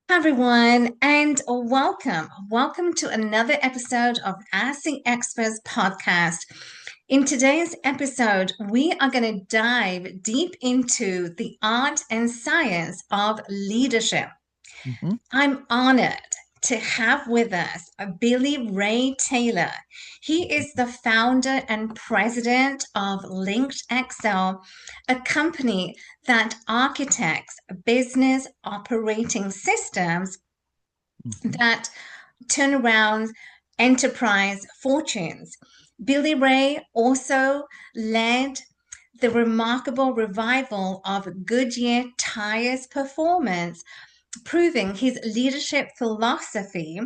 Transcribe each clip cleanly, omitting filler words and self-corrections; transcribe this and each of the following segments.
Hi everyone, and welcome. Welcome to another episode of Ask the Experts podcast. In today's episode, we are going to dive deep into the art and science of leadership. Mhm. I'm honored to have with us Billy Ray Taylor. He is the founder and president of Linked Excel, a company that architects business operating systems Mhm. that turn around enterprise fortunes. Billy Ray also led the remarkable revival of Goodyear Tire's performance, proving his leadership philosophy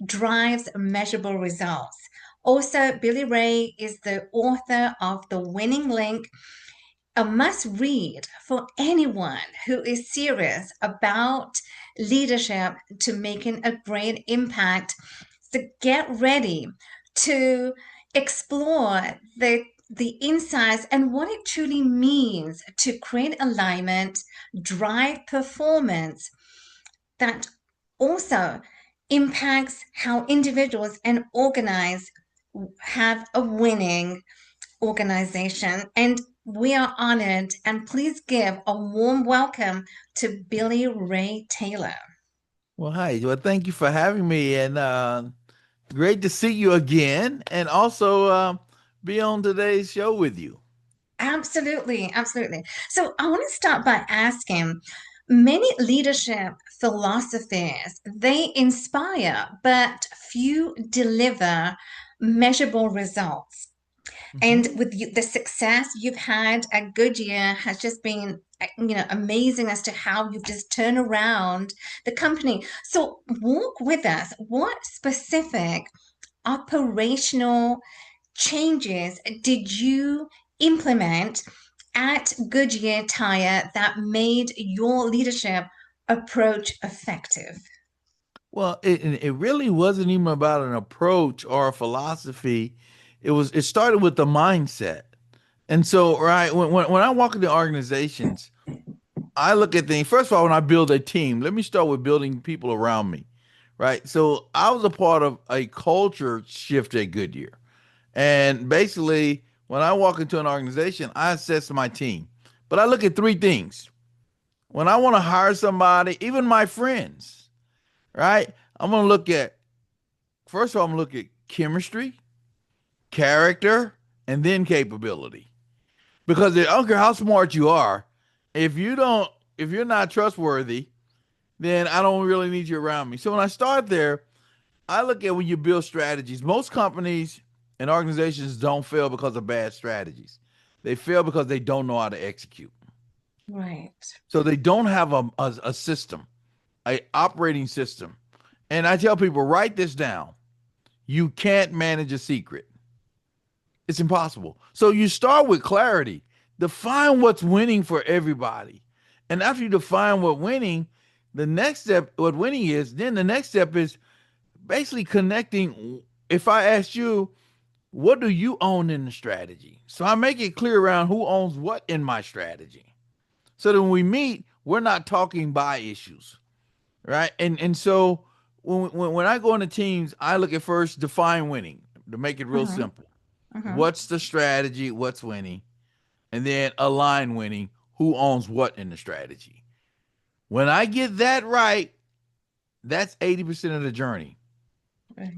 drives measurable results. Also, Billy Ray is the author of The Winning Link, a must read for anyone who is serious about leadership to making a great impact. So get ready to explore the insights and what it truly means to create alignment, drive performance that also impacts how individuals and organize have a winning organization. And we are honored, and please give a warm welcome to Billy Ray Taylor. Well, hi. Well, thank you for having me, and great to see you again, and also be on today's show with you. Absolutely, absolutely. So I want to start by asking, many leadership philosophies, they inspire, but few deliver measurable results. And Mhm. with the success you've had at Goodyear has just been, amazing as to how you've just turned around the company. So walk with us. What specific operational changes did you implement at Goodyear Tire that made your leadership approach effective? Well, it really wasn't even about an approach or a philosophy. It started with the mindset. And so, right, when I walk into organizations, I look at things. First of all, when I build a team, let me start with building people around me, right? So I was a part of a culture shift at Goodyear. And basically, when I walk into an organization, I assess my team. But I look at three things. When I want to hire somebody, even my friends, right? I'm going to look at, first of all, I'm going to look at chemistry, character, and then capability. Because I don't care how smart you are, if you don't, if you're not trustworthy, then I don't really need you around me. So when I start there, I look at when you build strategies. Most companies and organizations don't fail because of bad strategies. They fail because they don't know how to execute. Right. So they don't have a system, a operating system. And I tell people, write this down. You can't manage a secret. It's impossible. So you start with clarity. Define what's winning for everybody. And after you define the next step, what winning is, then the next step is basically connecting. If I ask you, what do you own in the strategy? So I make it clear around who owns what in my strategy. So that when we meet, we're not talking by issues, right? And so when I go into teams, I look at first define winning to make it real Mm-hmm. simple. Mm-hmm. What's the strategy? What's winning? And then align winning. Who owns what in the strategy? When I get that right, that's 80% of the journey. Right.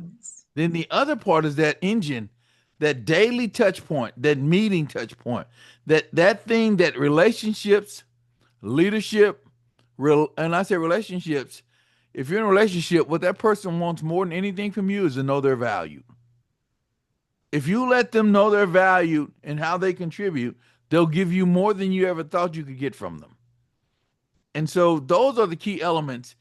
Then the other part is that engine, that daily touch point, that meeting touch point, that thing that relationships, leadership, and I say relationships. If you're in a relationship, what that person wants more than anything from you is to know their value. If you let them know their value and how they contribute, they'll give you more than you ever thought you could get from them. And so those are the key elements.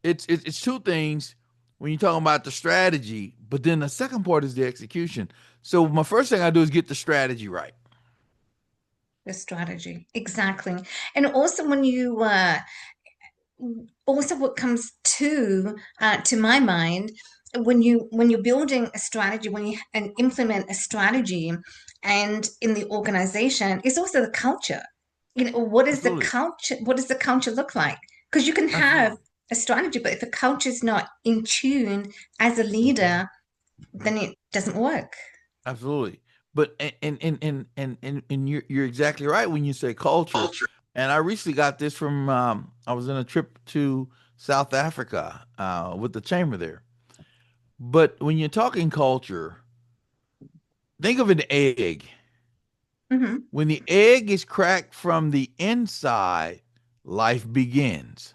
It's two things when you're talking about the strategy, but then the second part is the execution. So my first thing I do is get the strategy right. The strategy. Exactly. And also when you also what comes to my mind when you're building a strategy, when you and implement a strategy and in the organization, it's also the culture. What is the Absolutely. culture, what does the culture look like? Because you can have Absolutely. a strategy, but if a culture is not in tune as a leader, then it doesn't work. Absolutely. But and you're exactly right when you say culture. And I recently got this from I was in a trip to South Africa with the chamber there. But when you're talking culture, think of an egg. Hmm. When the egg is cracked from the inside, life begins.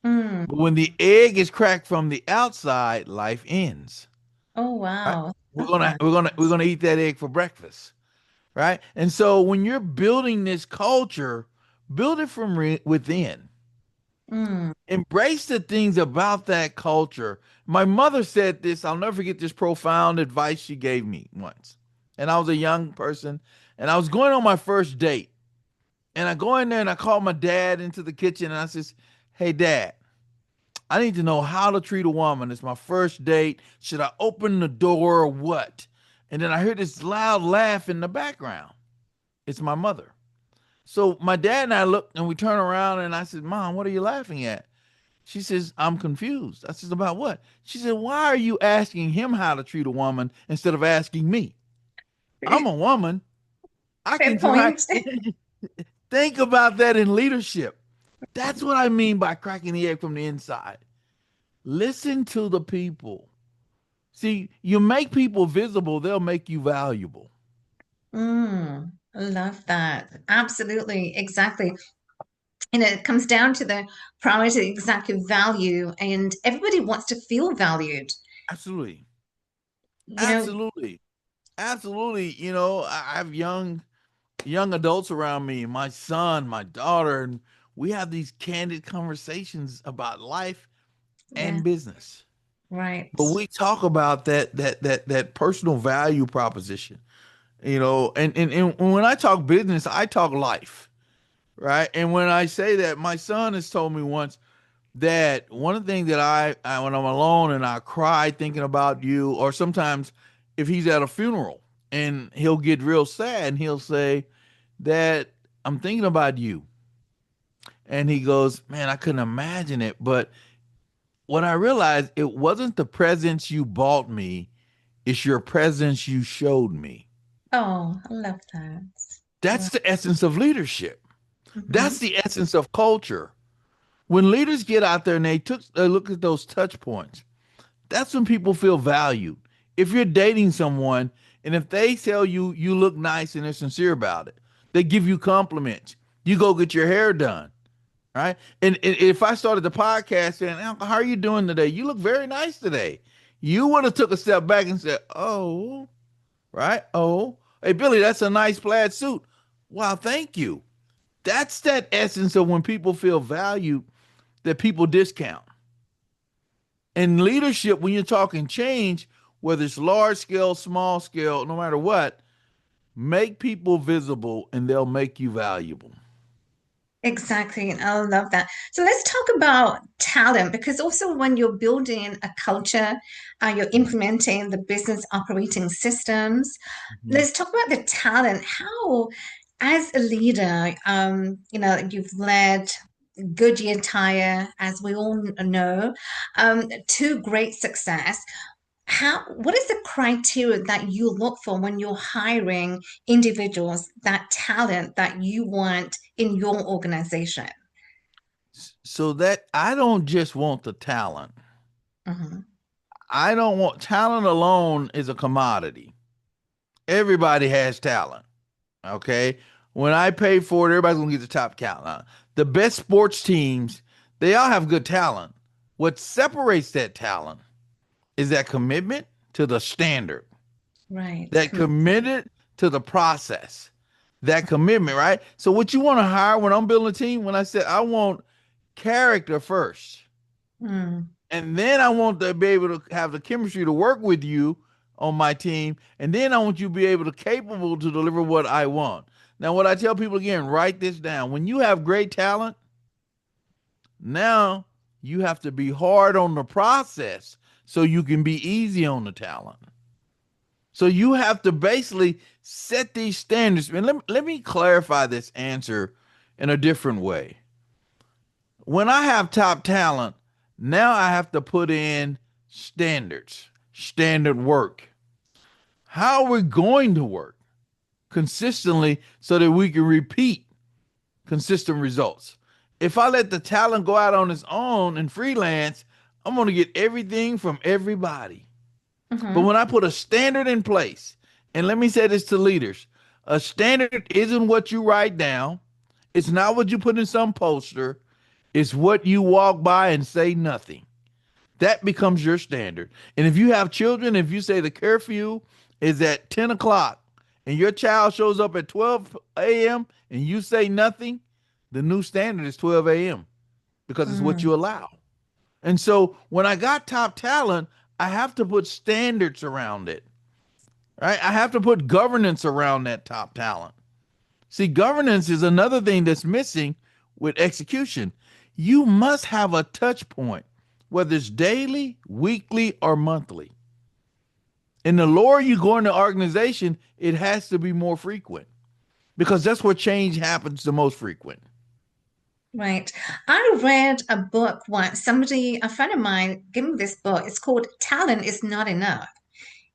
Mm. But when the egg is cracked from the outside, life ends. Oh, Right? wow. We're Love gonna that. we're gonna we're gonna eat that egg for breakfast. Right? And so when you're building this culture, build it from within. Mm. Embrace the things about that culture. My mother said this, I'll never forget this profound advice she gave me once. And I was a young person and I was going on my first date. And I go in there and I call my dad into the kitchen and I says, "Hey dad, I need to know how to treat a woman. It's my first date. Should I open the door or what?" And then I hear this loud laugh in the background. It's my mother. So my dad and I look and we turn around and I said, "Mom, what are you laughing at?" She says, "I'm confused." I says, "About what?" She said, "Why are you asking him how to treat a woman instead of asking me? I'm a woman. I Fair can survive." point. Think about that in leadership. That's what I mean by cracking the egg from the inside. Listen to the people. See, you make people visible, they'll make you valuable. Love that. Absolutely. Exactly. And it comes down to the priority, exactly value, and everybody wants to feel valued. Absolutely. You know, Absolutely. Absolutely. I have young adults around me, my son, my daughter, and we have these candid conversations about life yeah, and business. right. But we talk about that personal value proposition, and when I talk business, I talk life, right? And when I say that, my son has told me once that one of the things that I when I'm alone and I cry thinking about you, or sometimes if he's at a funeral and he'll get real sad and he'll say that I'm thinking about you. And he goes, "Man, I couldn't imagine it." But what I realized, it wasn't the presents you bought me, it's your presence you showed me. Oh, I love that. That's Right. the essence of leadership. Hmm. That's the essence of culture. When leaders get out there and they look at those touch points, that's when people feel valued. If you're dating someone and if they tell you you look nice and they're sincere about it, they give you compliments. You go get your hair done, right? And if I started the podcast saying, "Alka, how are you doing today? You look very nice today." You would have took a step back and said, "Oh, right? Oh, hey Billy, that's a nice plaid suit. Wow, thank you." That's that essence of when people feel valued that people discount. In leadership, when you're talking change, whether it's large scale, small scale, no matter what, make people visible and they'll make you valuable. Exactly. I love that. So let's talk about talent because also when you're building a culture, you're implementing the business operating systems. Mhm. Let's talk about the talent. How, as a leader, you've led Goodyear Tire, as we all know, to great success. What is the criteria that you look for when you're hiring individuals, that talent that you want in your organization? So that I don't just want the talent. Mhm. I don't want talent alone is a commodity. Everybody has talent. Okay. When I pay for it, everybody's gonna get the top talent. The best sports teams, they all have good talent. What separates that talent is that commitment to the standard, Right. that committed to the process, that commitment, right? So what you want to hire when I'm building a team, when I said I want character first, Mm. and then I want to be able to have the chemistry to work with you on my team, and then I want you to be able to capable to deliver what I want. Now, what I tell people again, write this down. When you have great talent, now you have to be hard on the process so you can be easy on the talent. So you have to basically set these standards. And let me clarify this answer in a different way. When I have top talent, Now I have to put in standards, standard work. How are we going to work consistently so that we can repeat consistent results? If I let the talent go out on its own and freelance, I'm going to get everything from everybody. But Mm-hmm. when I put a standard in place, and let me say this to leaders, a standard isn't what you write down, it's not what you put in some poster, it's what you walk by and say nothing. That becomes your standard. And if you have children, if you say the curfew is at 10 o'clock and your child shows up at 12 a.m. and you say nothing, the new standard is 12 a.m. because it's what Mm. you allow. And so when I got top talent, I have to put standards around it, right? I have to put governance around that top talent. See, governance is another thing that's missing with execution. You must have a touch point, whether it's daily, weekly, or monthly. And the lower you go in the organization, it has to be more frequent because that's where change happens the most frequent. Right. I read a book once. Somebody, a friend of mine, gave me this book. It's called Talent is Not Enough.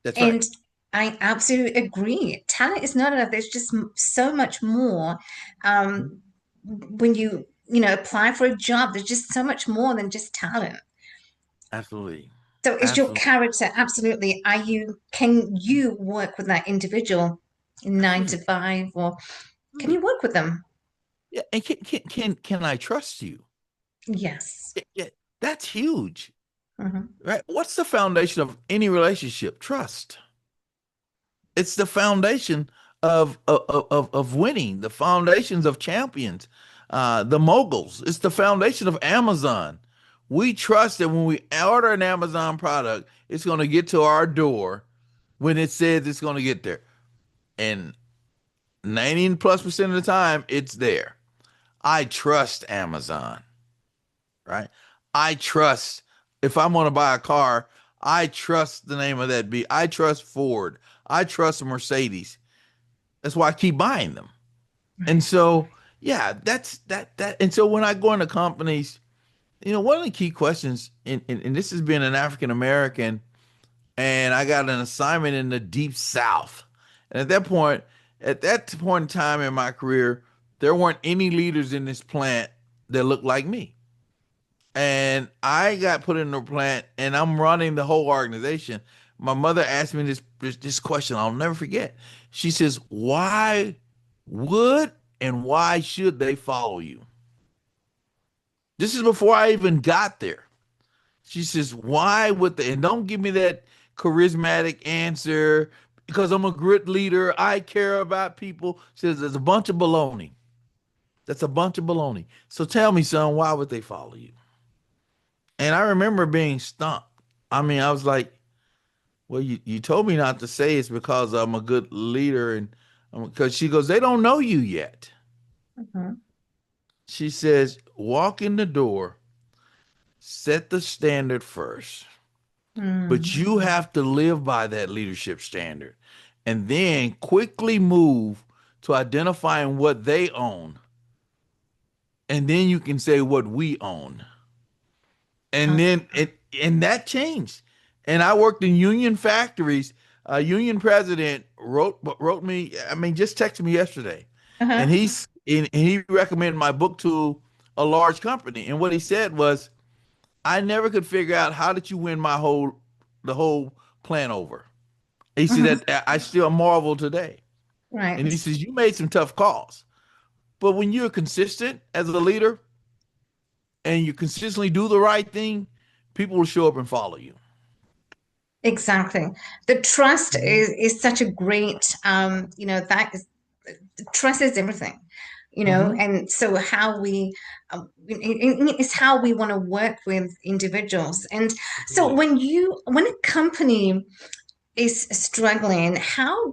That's right. And I absolutely agree. Talent is not enough. There's just so much more. When you apply for a job, there's just so much more than just talent. Absolutely. So is your Absolutely. character absolutely, can you work with that individual in nine to Absolutely. five, or can you Absolutely. work with them? Yeah. And can I trust you? Yes. Yeah, that's huge, Hmm. right? What's the foundation of any relationship? Trust. It's the foundation of winning, the foundations of champions, the moguls. It's the foundation of Amazon. We trust that when we order an Amazon product, it's going to get to our door when it says it's going to get there. And 90+% of the time, it's there. I trust Amazon, right? I trust if I'm going to buy a car, I trust the name of that B. I trust Ford. I trust Mercedes. That's why I keep buying them. And Right. so, yeah, that's that. And so when I go into companies, one of the key questions, and this has been an African American, and I got an assignment in the deep South. And at that point in time in my career, there weren't any leaders in this plant that looked like me. And I got put in the plant, and I'm running the whole organization. My mother asked me this question I'll never forget. She says, "Why would and why should they follow you?" This is before I even got there. She says, "Why would they?" And don't give me that charismatic answer because I'm a good leader. I care about people. She says, "There's a bunch of baloney. That's a bunch of baloney. So tell me, son, why would they follow you?" And I remember being stumped. I mean, I was like, well, you told me not to say it's because I'm a good leader. And because she goes, they don't know you yet. Mhm. She says, walk in the door, set the standard first, but Mm. you have to live by that leadership standard and then quickly move to identifying what they own. And then you can say what we own. And Okay. then and that changed. And I worked in union factories. A union president wrote me. I mean, just texted me yesterday, and Uh-huh. he recommended my book to a large company. And what he said was, I never could figure out how did you win the whole plant over. He said Mhm. that I still marvel today. And he Right. says you made some tough calls, but when you're consistent as a leader and you consistently do the right thing, people will show up and follow you. Exactly. The trust Mhm. is such a great, that is, trust is everything, Hmm. and so how we, it's how we want to work with individuals. And so Absolutely. when a company is struggling, how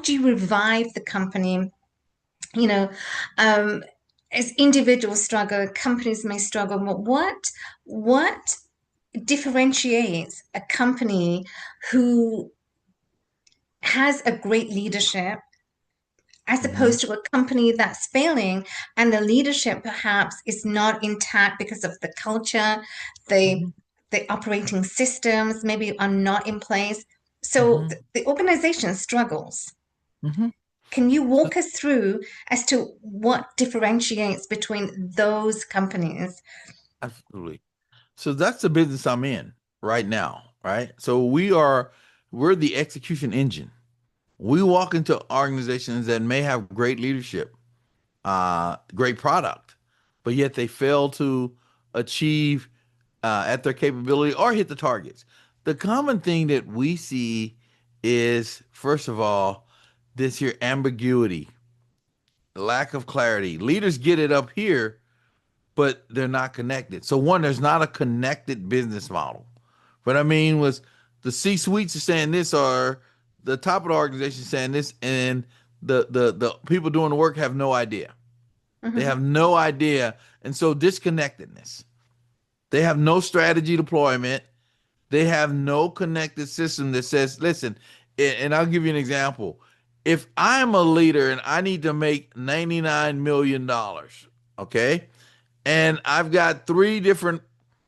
do you revive the company? You know, um, as individuals struggle, companies may struggle, but what differentiates a company who has a great leadership as Mm-hmm. opposed to a company that's failing and the leadership perhaps is not intact because of the culture, the Mm-hmm. the operating systems maybe are not in place. So Mm-hmm. the organization struggles. Mm-hmm. Can you walk us through as to what differentiates between those companies? Absolutely. So that's the business I'm in right now, right? So we're the execution engine. We walk into organizations that may have great leadership, great product, but yet they fail to achieve at their capability or hit the targets. The common thing that we see is, first of all, this here ambiguity, lack of clarity. Leaders get it up here, but they're not connected. So one, there's not a connected business model. What I mean was the C suites are saying this, or the top of the organization saying this, and the people doing the work have no idea. They Mhm, have no idea, and so disconnectedness. They have no strategy deployment. They have no connected system that says, listen, and I'll give you an example. If I'm a leader and I need to make $99 million, okay, and I've got three different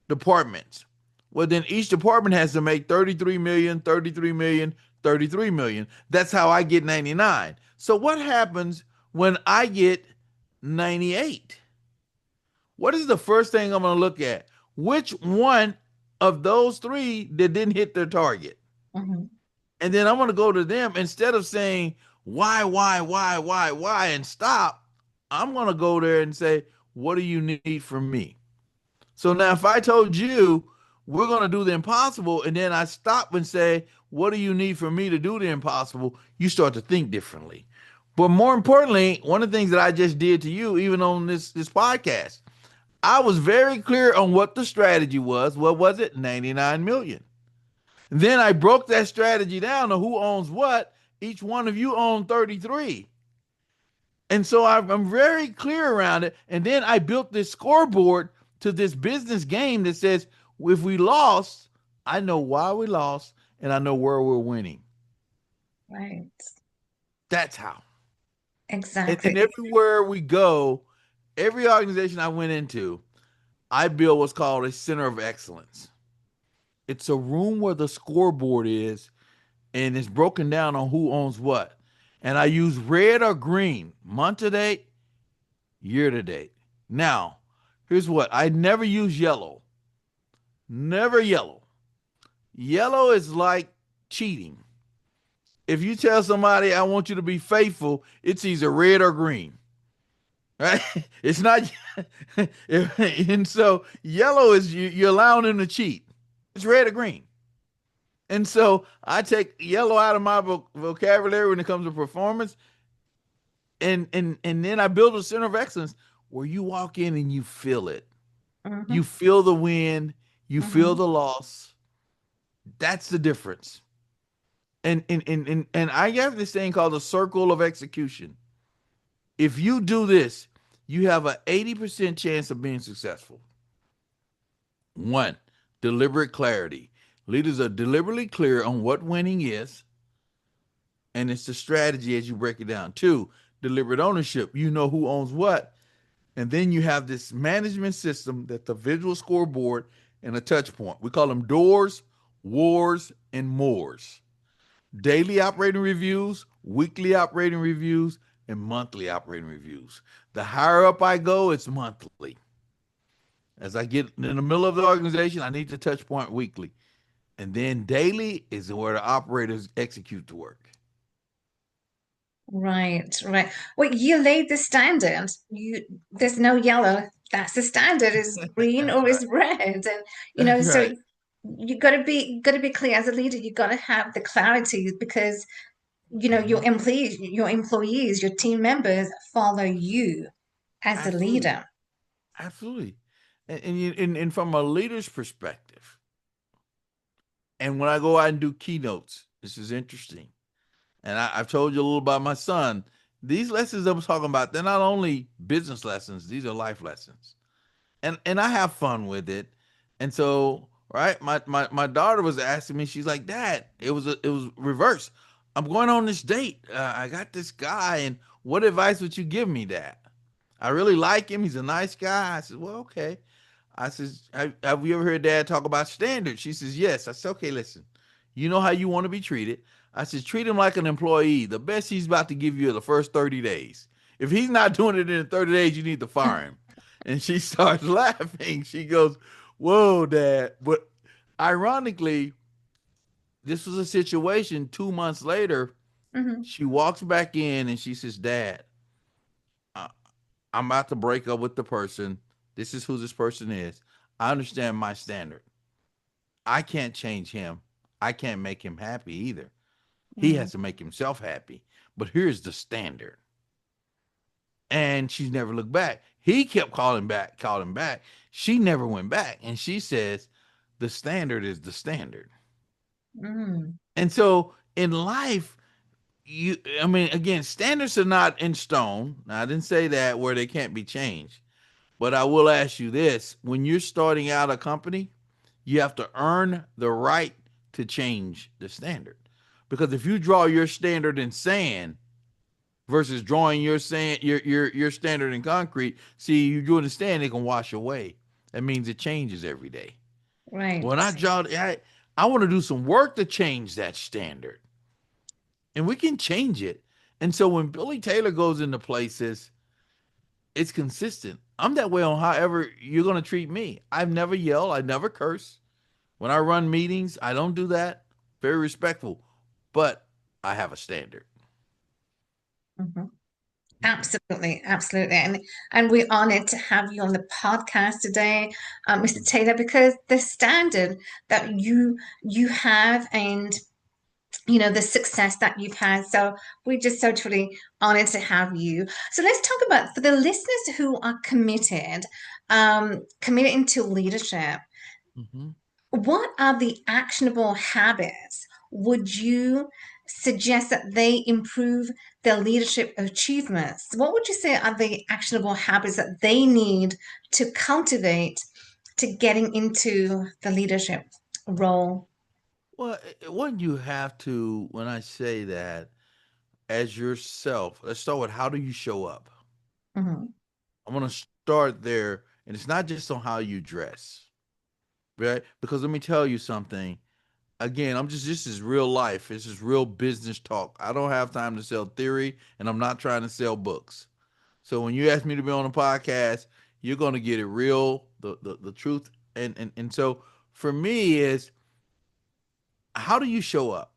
departments, well, then each department has to make 33 million, 33 million, 33 million. That's how I get 99. So what happens when I get 98? What is the first thing I'm going to look at? Which one of those three that didn't hit their target? mhm, And then I'm going to go to them instead of saying, why, and stop. I'm going to go there and say, what do you need from me? So now, if I told you we're going to do the impossible, and then I stop and say, what do you need from me to do the impossible? You start to think differently. But more importantly, one of the things that I just did to you, even on this podcast, I was very clear on what the strategy was. What was it? 99 million. Then I broke that strategy down to who owns what. Each one of you own 33. And so I'm very clear around it. And then I built this scoreboard to this business game that says, if we lost, I know why we lost and I know where we're winning. right. That's how. And Exactly. everywhere we go, every organization I went into, I built what's called a center of excellence. It's a room where the scoreboard is and it's broken down on who owns what. And I use red or green, month to date, year to date. Now, here's what I never use yellow. Never yellow. Yellow is like cheating. If you tell somebody, I want you to be faithful, it's either red or green, right? It's not. And so yellow is you're allowing them to cheat. It's red or green. And so I take yellow out of my vocabulary when it comes to performance, and then I build a center of excellence where you walk in and you feel it. You Hmm. feel the win, you feel Hmm. the loss. That's the difference. And I have this thing called the circle of execution. If you do this, you have an 80% chance of being successful. One, deliberate clarity. Leaders are deliberately clear on what winning is, and it's the strategy as you break it down. Two, deliberate ownership. You know who owns what. And then you have this management system that the visual scoreboard and a touch point. We call them doors, wars, and mores. Daily operating reviews, weekly operating reviews, and monthly operating reviews. The higher up I go, it's monthly. As I get in the middle of the organization, I need to touch point weekly. And then daily is where the operators execute the work. Right, right. Well, you laid the standard. There's no yellow. That's the standard. Is green That's or is right. red. And That's so right. you got to be clear as a leader. You got to have the clarity because Mhm. your employees, your team members follow you as the Absolutely. leader. Absolutely. And from a leader's perspective, and when I go out and do keynotes, this is interesting. And I've told you a little about my son. These lessons I'm talking about, they're not only business lessons, these are life lessons. And I have fun with it. And so, right, my daughter was asking me, she's like, Dad, it was reverse. I'm going on this date. I got this guy, and What advice would you give me, Dad? I really like him. He's a nice guy. I said, well, okay. I says, have you ever heard Dad talk about standards? She says, yes. I said, okay, listen. You know how you want to be treated. I said, treat him like an employee. The best he's about to give you are the first 30 days. If he's not doing it in 30 days, you need to fire him. And she starts laughing. She goes, whoa, Dad. But ironically, this was a situation 2 months later. Hmm. She walks back in and she says, Dad, I- I'm about to break up with the person. This is who this person is. I understand my standard. I can't change him. I can't make him happy either. He has to make himself happy. But here's the standard. And she's never looked back. He kept calling back, calling back. She never went back. And she says, the standard is the standard. Mm. And so in life, I mean, again, standards are not in stone. Now, I didn't say that where they can't be changed. But I will ask you this: when you're starting out a company, you have to earn the right to change the standard. Because if you draw your standard in sand versus drawing your sand your standard in concrete, see you doing the sand, it can wash away. That means it changes every day. Right. When I want to do some work to change that standard. And we can change it. And so when Billy Taylor goes into places, it's consistent. I'm that way on however you're going to treat me. I've never yelled. I never curse. When I run meetings, I don't do that. Very respectful, but I have a standard. Mhm. Absolutely, absolutely, and we're honored to have you on the podcast today, Mr. Taylor, because the standard that you have, and the success that you've had. So we're just so truly honored to have you. So let's talk about for the listeners who are committed into leadership. Mm-hmm. What are the actionable habits would you suggest that they improve their leadership achievements? What would you say are the actionable habits that they need to cultivate to getting into the leadership role? Well, what you have to, when I say that, as yourself, let's start with how do you show up? Mhm. I want to start there. And it's not just on how you dress, right? Because let me tell you something. Again, this is real life. This is real business talk. I don't have time to sell theory and I'm not trying to sell books. So when you ask me to be on a podcast, you're going to get it real, the truth. And so for me is how do you show up?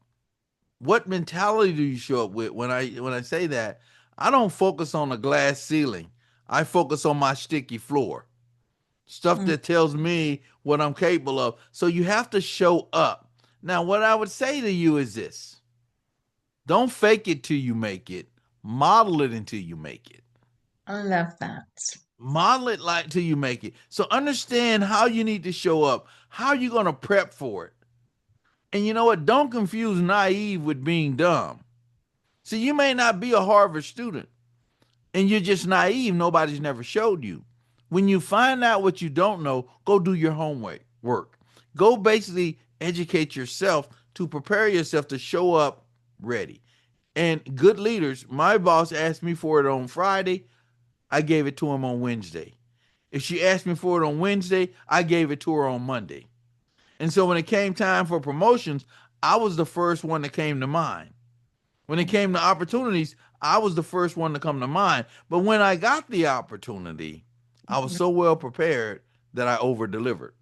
What mentality do you show up with? When I say that, I don't focus on the glass ceiling. I focus on my sticky floor. Stuff Mm. that tells me what I'm capable of. So you have to show up. Now, what I would say to you is this: don't fake it till you make it. Model it until you make it. I love that. Model it like till you make it. So understand how you need to show up. How you going to prep for it. And you know what? Don't confuse naive with being dumb. See, you may not be a Harvard student and you're just naive. Nobody's never showed you. When you find out what you don't know, go do your homework. Go basically educate yourself to prepare yourself to show up ready. And good leaders, my boss asked me for it on Friday. I gave it to him on Wednesday. If she asked me for it on Wednesday, I gave it to her on Monday. And so when it came time for promotions, I was the first one that came to mind. When it came to opportunities, I was the first one to come to mind. But when I got the opportunity, I was Mhm. so well prepared that I over delivered.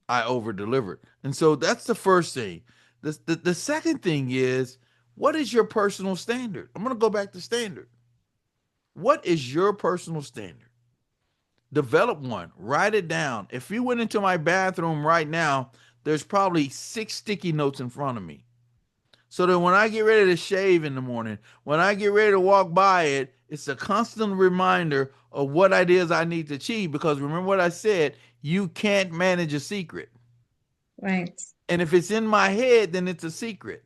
I over delivered. And so that's the first thing. The second thing is, what is your personal standard? I'm going to go back to standard. What is your personal standard? Develop one, write it down. If you went into my bathroom right now, there's probably 6 sticky notes in front of me. So that when I get ready to shave in the morning, when I get ready to walk by it, it's a constant reminder of what it is I need to achieve. Because remember what I said, you can't manage a secret. Right. And if it's in my head, then it's a secret.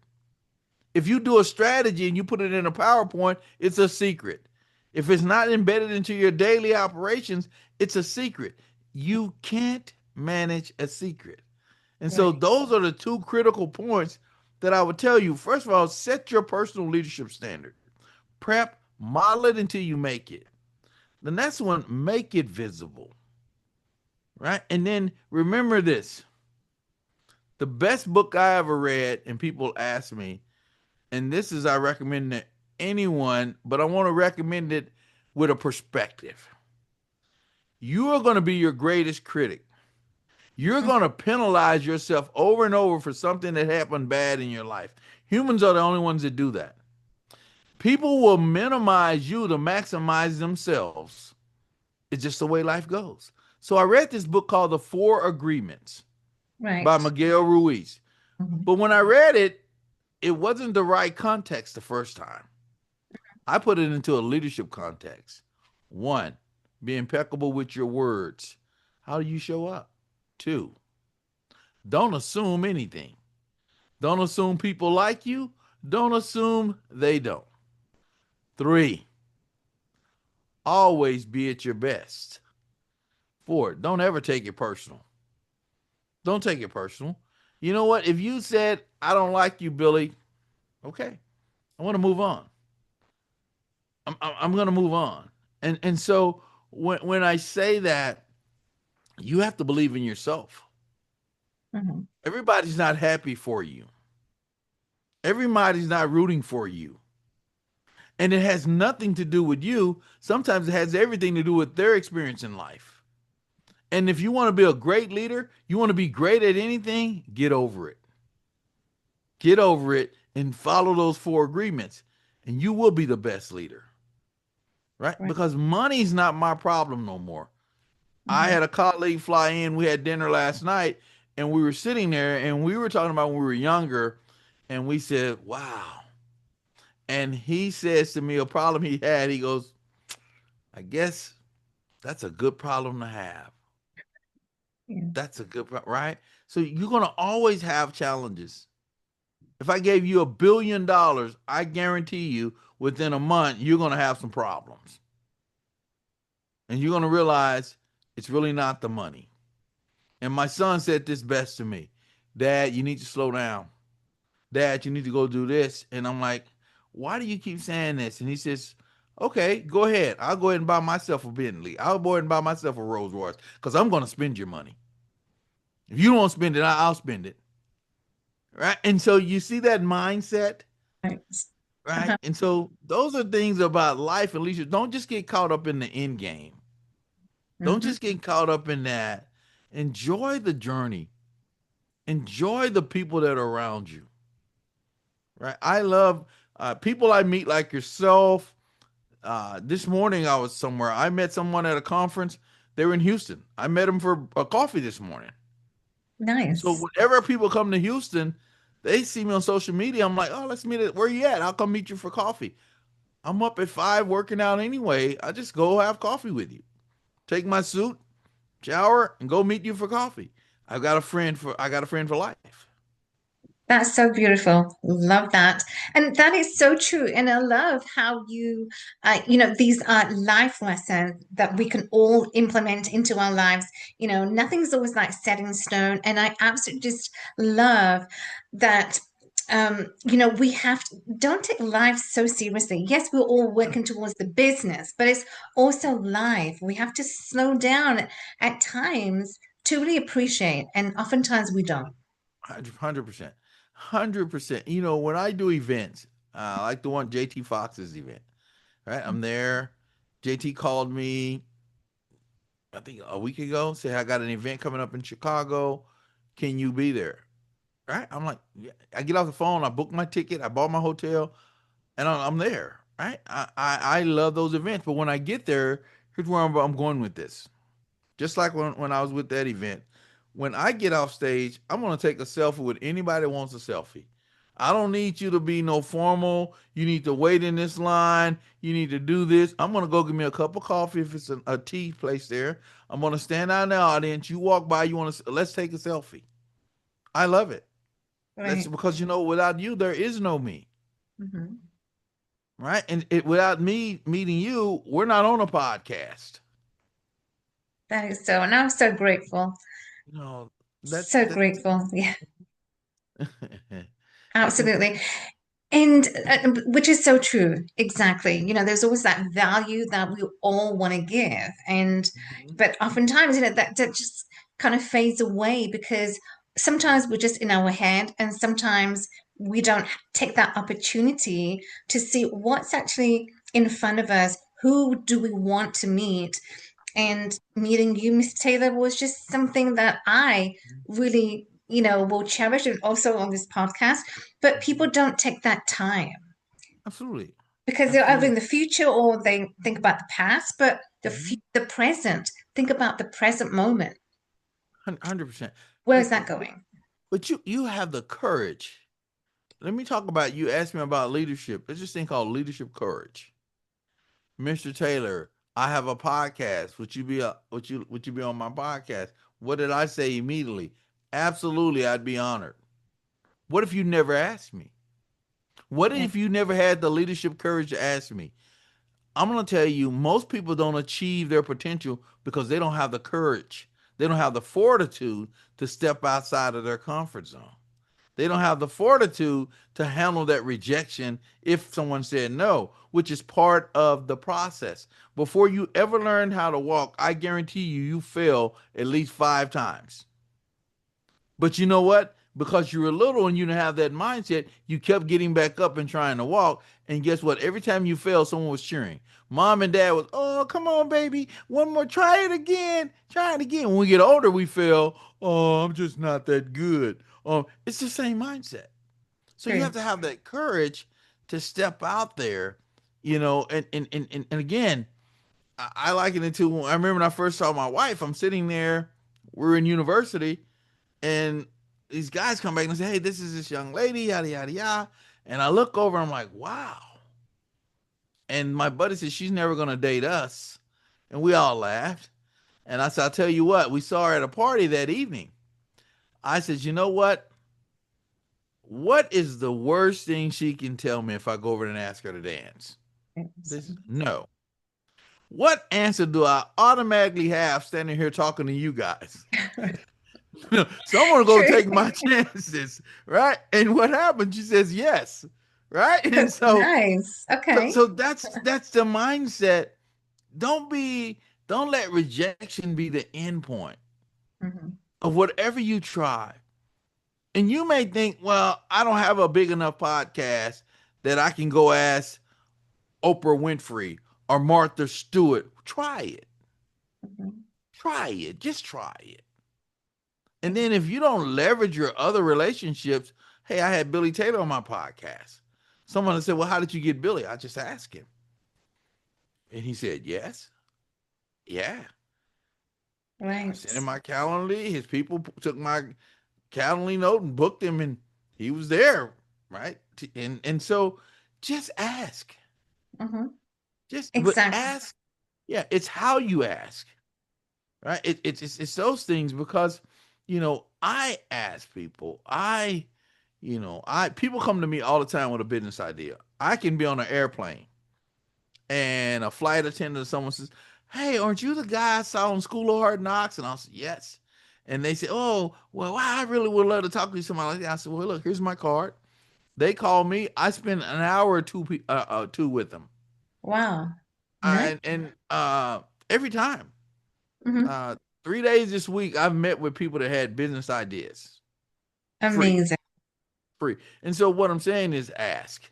If you do a strategy and you put it in a PowerPoint, it's a secret. If it's not embedded into your daily operations, it's a secret. You can't manage a secret. And so Right. those are the two critical points that I would tell you. First of all, set your personal leadership standard. Prep, model it until you make it. The next one, make it visible, right? And then remember this, the best book I ever read, and people ask me, and this is I recommend to anyone, but I want to recommend it with a perspective. You are going to be your greatest critic. You're Mhm. going to penalize yourself over and over for something that happened bad in your life. Humans are the only ones that do that. People will minimize you to maximize themselves. It's just the way life goes. So I read this book called The Four Agreements by Right. Miguel Ruiz. Mhm. But when I read it, it wasn't the right context the first time. I put it into a leadership context. One, be impeccable with your words. How do you show up? Two, don't assume anything. Don't assume people like you. Don't assume they don't. Three, always be at your best. Four, don't ever take it personal. Don't take it personal. You know what? If you said, I don't like you, Billy, okay, I want to move on. I'm going to move on. And so when I say that, you have to believe in yourself. Mhm. Everybody's not happy for you. Everybody's not rooting for you. And it has nothing to do with you. Sometimes it has everything to do with their experience in life. And if you want to be a great leader, you want to be great at anything, get over it. Get over it and follow those four agreements, and you will be the best leader, right? Right. Because money's not my problem no more. I Mhm. had a colleague fly in. We had dinner last night, and we were sitting there, and we were talking about when we were younger, and we said, "Wow." And he says to me a problem he had. He goes, "I guess that's a good problem to have. Yeah. That's a good right." So you're gonna always have challenges. If I gave you $1 billion, I guarantee you within a month you're gonna have some problems, and you're gonna realize it's really not the money. And my son said this best to me: "Dad, you need to slow down. Dad, you need to go do this." And I'm like, "Why do you keep saying this?" And he says, "Okay, go ahead. I'll go ahead and buy myself a Bentley. I'll go ahead and buy myself a Rolls Royce because I'm going to spend your money. If you don't spend it, I'll spend it." Right. And so you see that mindset, Right. right? Uh-huh. And so those are things about life and leisure. Don't just get caught up in the end game. Don't Mhm. just get caught up in that. Enjoy the journey. Enjoy the people that are around you. Right. I love people I meet like yourself. This morning I was somewhere. I met someone at a conference. They were in Houston. I met them for a coffee this morning. So Nice. whenever people come to Houston, they see me on social media. I'm like, oh, let's meet it. Where you at? I'll come meet you for coffee. I'm up at 5 working out anyway. I just go have coffee with you. Take my suit, shower, and go meet you for coffee. I got a friend for life. That's so beautiful. Love that. And that is so true. And I love how these are life lessons that we can all implement into our lives. Nothing's always like set in stone. And I absolutely just love that. We have to don't take life so seriously. Yes, we're all working towards the business, but it's also life. We have to slow down at times to really appreciate, and oftentimes we don't. 100%. 100%. When I do events, like the one JT Fox's event, right? I'm there. JT called me, I think a week ago, said, I got an event coming up in Chicago. Can you be there? Right? I'm like, yeah. I get off the phone, I book my ticket, I bought my hotel, and I'm there. Right? I love those events. But when I get there, here's where I'm going with this. Just like when I was with that event, when I get off stage, I'm gonna take a selfie with anybody that wants a selfie. I don't need you to be no formal. You need to wait in this line. You need to do this. I'm gonna go get me a cup of coffee if it's a tea place there. I'm gonna stand out in the audience. You walk by. You want to let's take a selfie. I love it. That's Right. because without you, there is no me, Mhm. right? And without me meeting you, we're not on a podcast. That is so, and I'm so grateful. You know that So that grateful. Yeah, and absolutely. And which is so true. Exactly. There's always that value that we all want to give. And, Mhm. but oftentimes, that just kind of fades away because sometimes we're just in our head and sometimes we don't take that opportunity to see what's actually in front of us. Who do we want to meet? And meeting you, Mr. Taylor, was just something that I really, will cherish and also on this podcast. But people Mhm. don't take that time Absolutely. because they're either Absolutely. in the future or they think about the past, but Mhm. the present, think about the present moment. 100%. Where is And, that going? but you have the courage. Let me talk about, you asked me about leadership. There's this thing called leadership courage. Mr. Taylor, I have a podcast. Would you be on my podcast? What did I say immediately? Absolutely, I'd be honored. What if you never asked me? What Yeah. if you never had the leadership courage to ask me? I'm going to tell you, most people don't achieve their potential because they don't have the courage. They don't have the fortitude to step outside of their comfort zone. They don't have the fortitude to handle that rejection if someone said no, which is part of the process. Before you ever learn how to walk, I guarantee you fail at least 5 times. But you know what? Because you were little and you didn't have that mindset, you kept getting back up and trying to walk. And guess what? Every time you fell, someone was cheering. Mom and dad was, oh, come on, baby. One more. Try it again. Try it again. When we get older, we feel, oh, I'm just not that good. It's the same mindset. So you have True. to have that courage to step out there, and again, I liken it to, I remember when I first saw my wife, I'm sitting there, we're in university, and these guys come back and say, hey, this is this young lady, yada, yada, yada. And I look over, I'm like, wow. And my buddy said, she's never going to date us. And we all laughed. And I said, I'll tell you what, we saw her at a party that evening. I said, you know what? What is the worst thing she can tell me if I go over and ask her to dance? This no. What answer do I automatically have standing here talking to you guys? So I'm gonna go True. take my chances, right? And what happened? She says yes, right? And so, Nice. so, Okay. so that's the mindset. Don't be, don't let rejection be the end point Mhm. of whatever you try. And you may think, well, I don't have a big enough podcast that I can go ask Oprah Winfrey or Martha Stewart. Try it. Mhm. Try it. Just try it. And then if you don't leverage your other relationships, hey, I had Billy Taylor on my podcast. Someone said, well, how did you get Billy? I just asked him. And he said, yes. Yeah. I Right. sent him my calendar. His people took my calendar note and booked him, and he was there. Right. And so just ask. Hmm. But Exactly. ask. Yeah. It's how you ask. Right. It's those things because, I ask people, people come to me all the time with a business idea. I can be on an airplane and a flight attendant, someone says, hey, aren't you the guy I saw on School of Hard Knocks? And I'll say, yes. And they say, oh, well, I really would love to talk to you, somebody like that. I said, well, look, here's my card. They call me. I spend an hour or two with them. Wow. Nice. And every time, Hmm. uh, 3 days this week, I've met with people that had business ideas free. Amazing. Free. And so what I'm saying is ask.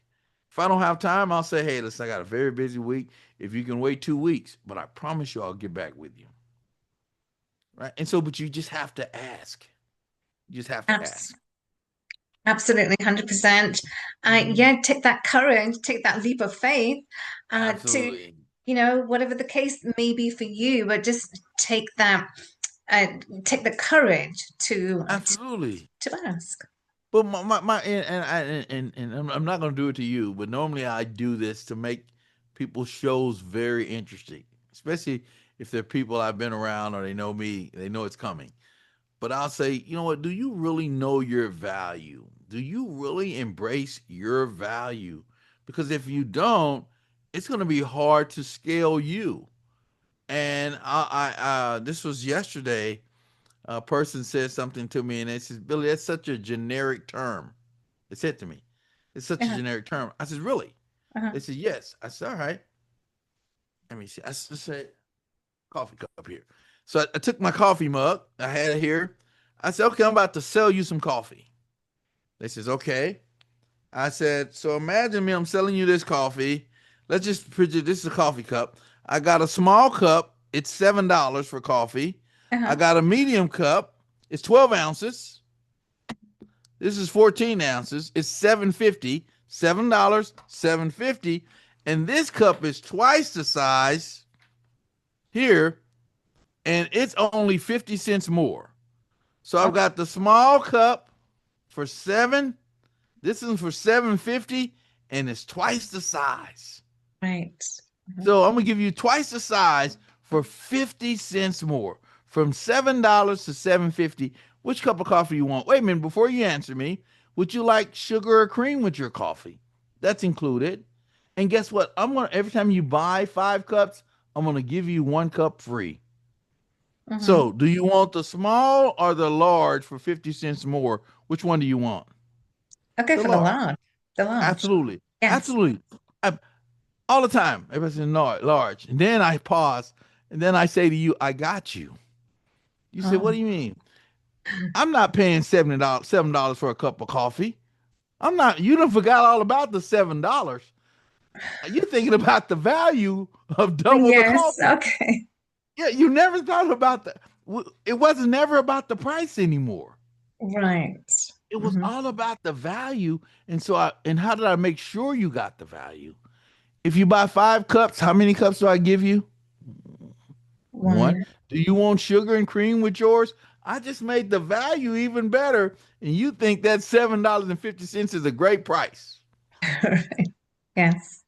If I don't have time, I'll say, hey, listen, I got a very busy week. If you can wait 2 weeks, but I promise you I'll get back with you. Right. And so, but you just have to ask. You just have to Abs ask. Absolutely, 100%. Mhm. Yeah, take that courage, take that leap of faith, to, Absolutely. whatever the case may be for you, but just uh, take the courage Absolutely. to ask. But my and I'm not going to do it to you, but normally I do this to make people's shows very interesting, especially if they're people I've been around or they know me, they know it's coming. But I'll say, you know what? Do you really know your value? Do you really embrace your value? Because if you don't, it's going to be hard to scale you. And this was yesterday. A person said something to me, and they says, "Billy, that's such a generic term." They said to me, It's such a Uh-huh. generic term. I said, really? Uh-huh. They said, yes. I said, all right. Let me see. I said, coffee cup here. So I took my coffee mug. I had it here. I said, okay, I'm about to sell you some coffee. They says, okay. I said, so imagine me, I'm selling you this coffee. Let's just picture this is a coffee cup. I got a small cup, it's $7 for coffee. I Uh-huh. got a medium cup, it's 12 ounces. This is 14 ounces, it's $7.50. $7, $7.50. And this cup is twice the size here, and it's only 50 cents more. So I've Okay. got the small cup for 7. This is for 7.50, and it's twice the size. Right. Mhm. So I'm gonna give you twice the size for 50 cents more. From $7 to 7.50. Which cup of coffee you want? Wait a minute, before you answer me, would you like sugar or cream with your coffee? That's included. And guess what? I'm gonna every time you buy 5 cups, I'm gonna give you 1 cup free. Mhm. So do you want the small or the large for 50 cents more? Which one do you want? Okay, The for the large. large. The large. Absolutely. Yes. Absolutely. I, all the time. Everybody says no, large. And then I pause and then I say to you, I got you. You say, what Oh. do you mean? I'm not paying $7 for a cup of coffee. I'm not, you done forgot all about the $7. You're thinking about the value of double the Yes. coffee. Okay. Yeah, you never thought about that. It wasn't never about the price anymore. Right. It was Hmm. all about the value. And so and how did I make sure you got the value? If you buy 5 cups, how many cups do I give you? One. One. Do you want sugar and cream with yours? I just made the value even better. And you think that $7.50 is a great price. Yes.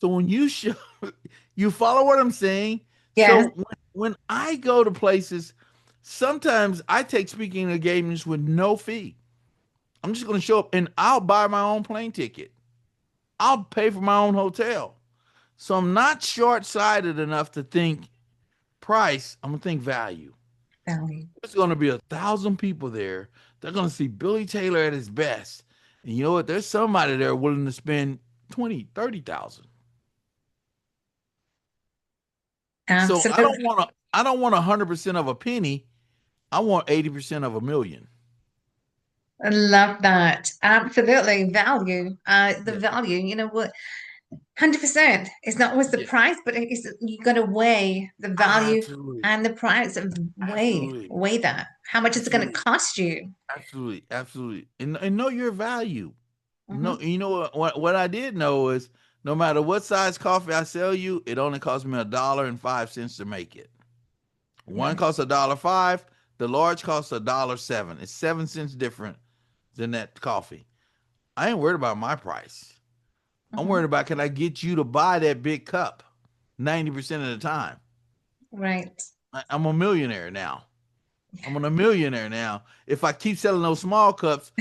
So when you show, you follow what I'm saying. Yes. So when I go to places, sometimes I take speaking engagements with no fee. I'm just going to show up and I'll buy my own plane ticket. I'll pay for my own hotel. So I'm not short sighted enough to think price. I'm going to think value. Value. There's going to be 1,000 people there. They're going to see Billy Taylor at his best. And you know what? There's somebody there willing to spend 20, 30,000. So Absolutely. I don't want 100% of a penny. I want 80% of a million. I love that. Absolutely. Value. The Yeah. value, you know what? 100%. It's not always the Yeah. price, but it's you got to weigh the value Absolutely. and the price of Absolutely. weigh that. How much is it going to Absolutely. cost you? Absolutely. Absolutely. And know your value. No, Hmm. you know what I did know is no matter what size coffee I sell you, it only costs me $1.05 to make it. One Right. costs $1.05. The large costs $1.07. It's 7 cents different than that coffee. I ain't worried about my price. I'm Hmm. worried about can I get you to buy that big cup 90% of the time. Right. I'm a millionaire now. I'm a millionaire now. If I keep selling those small cups,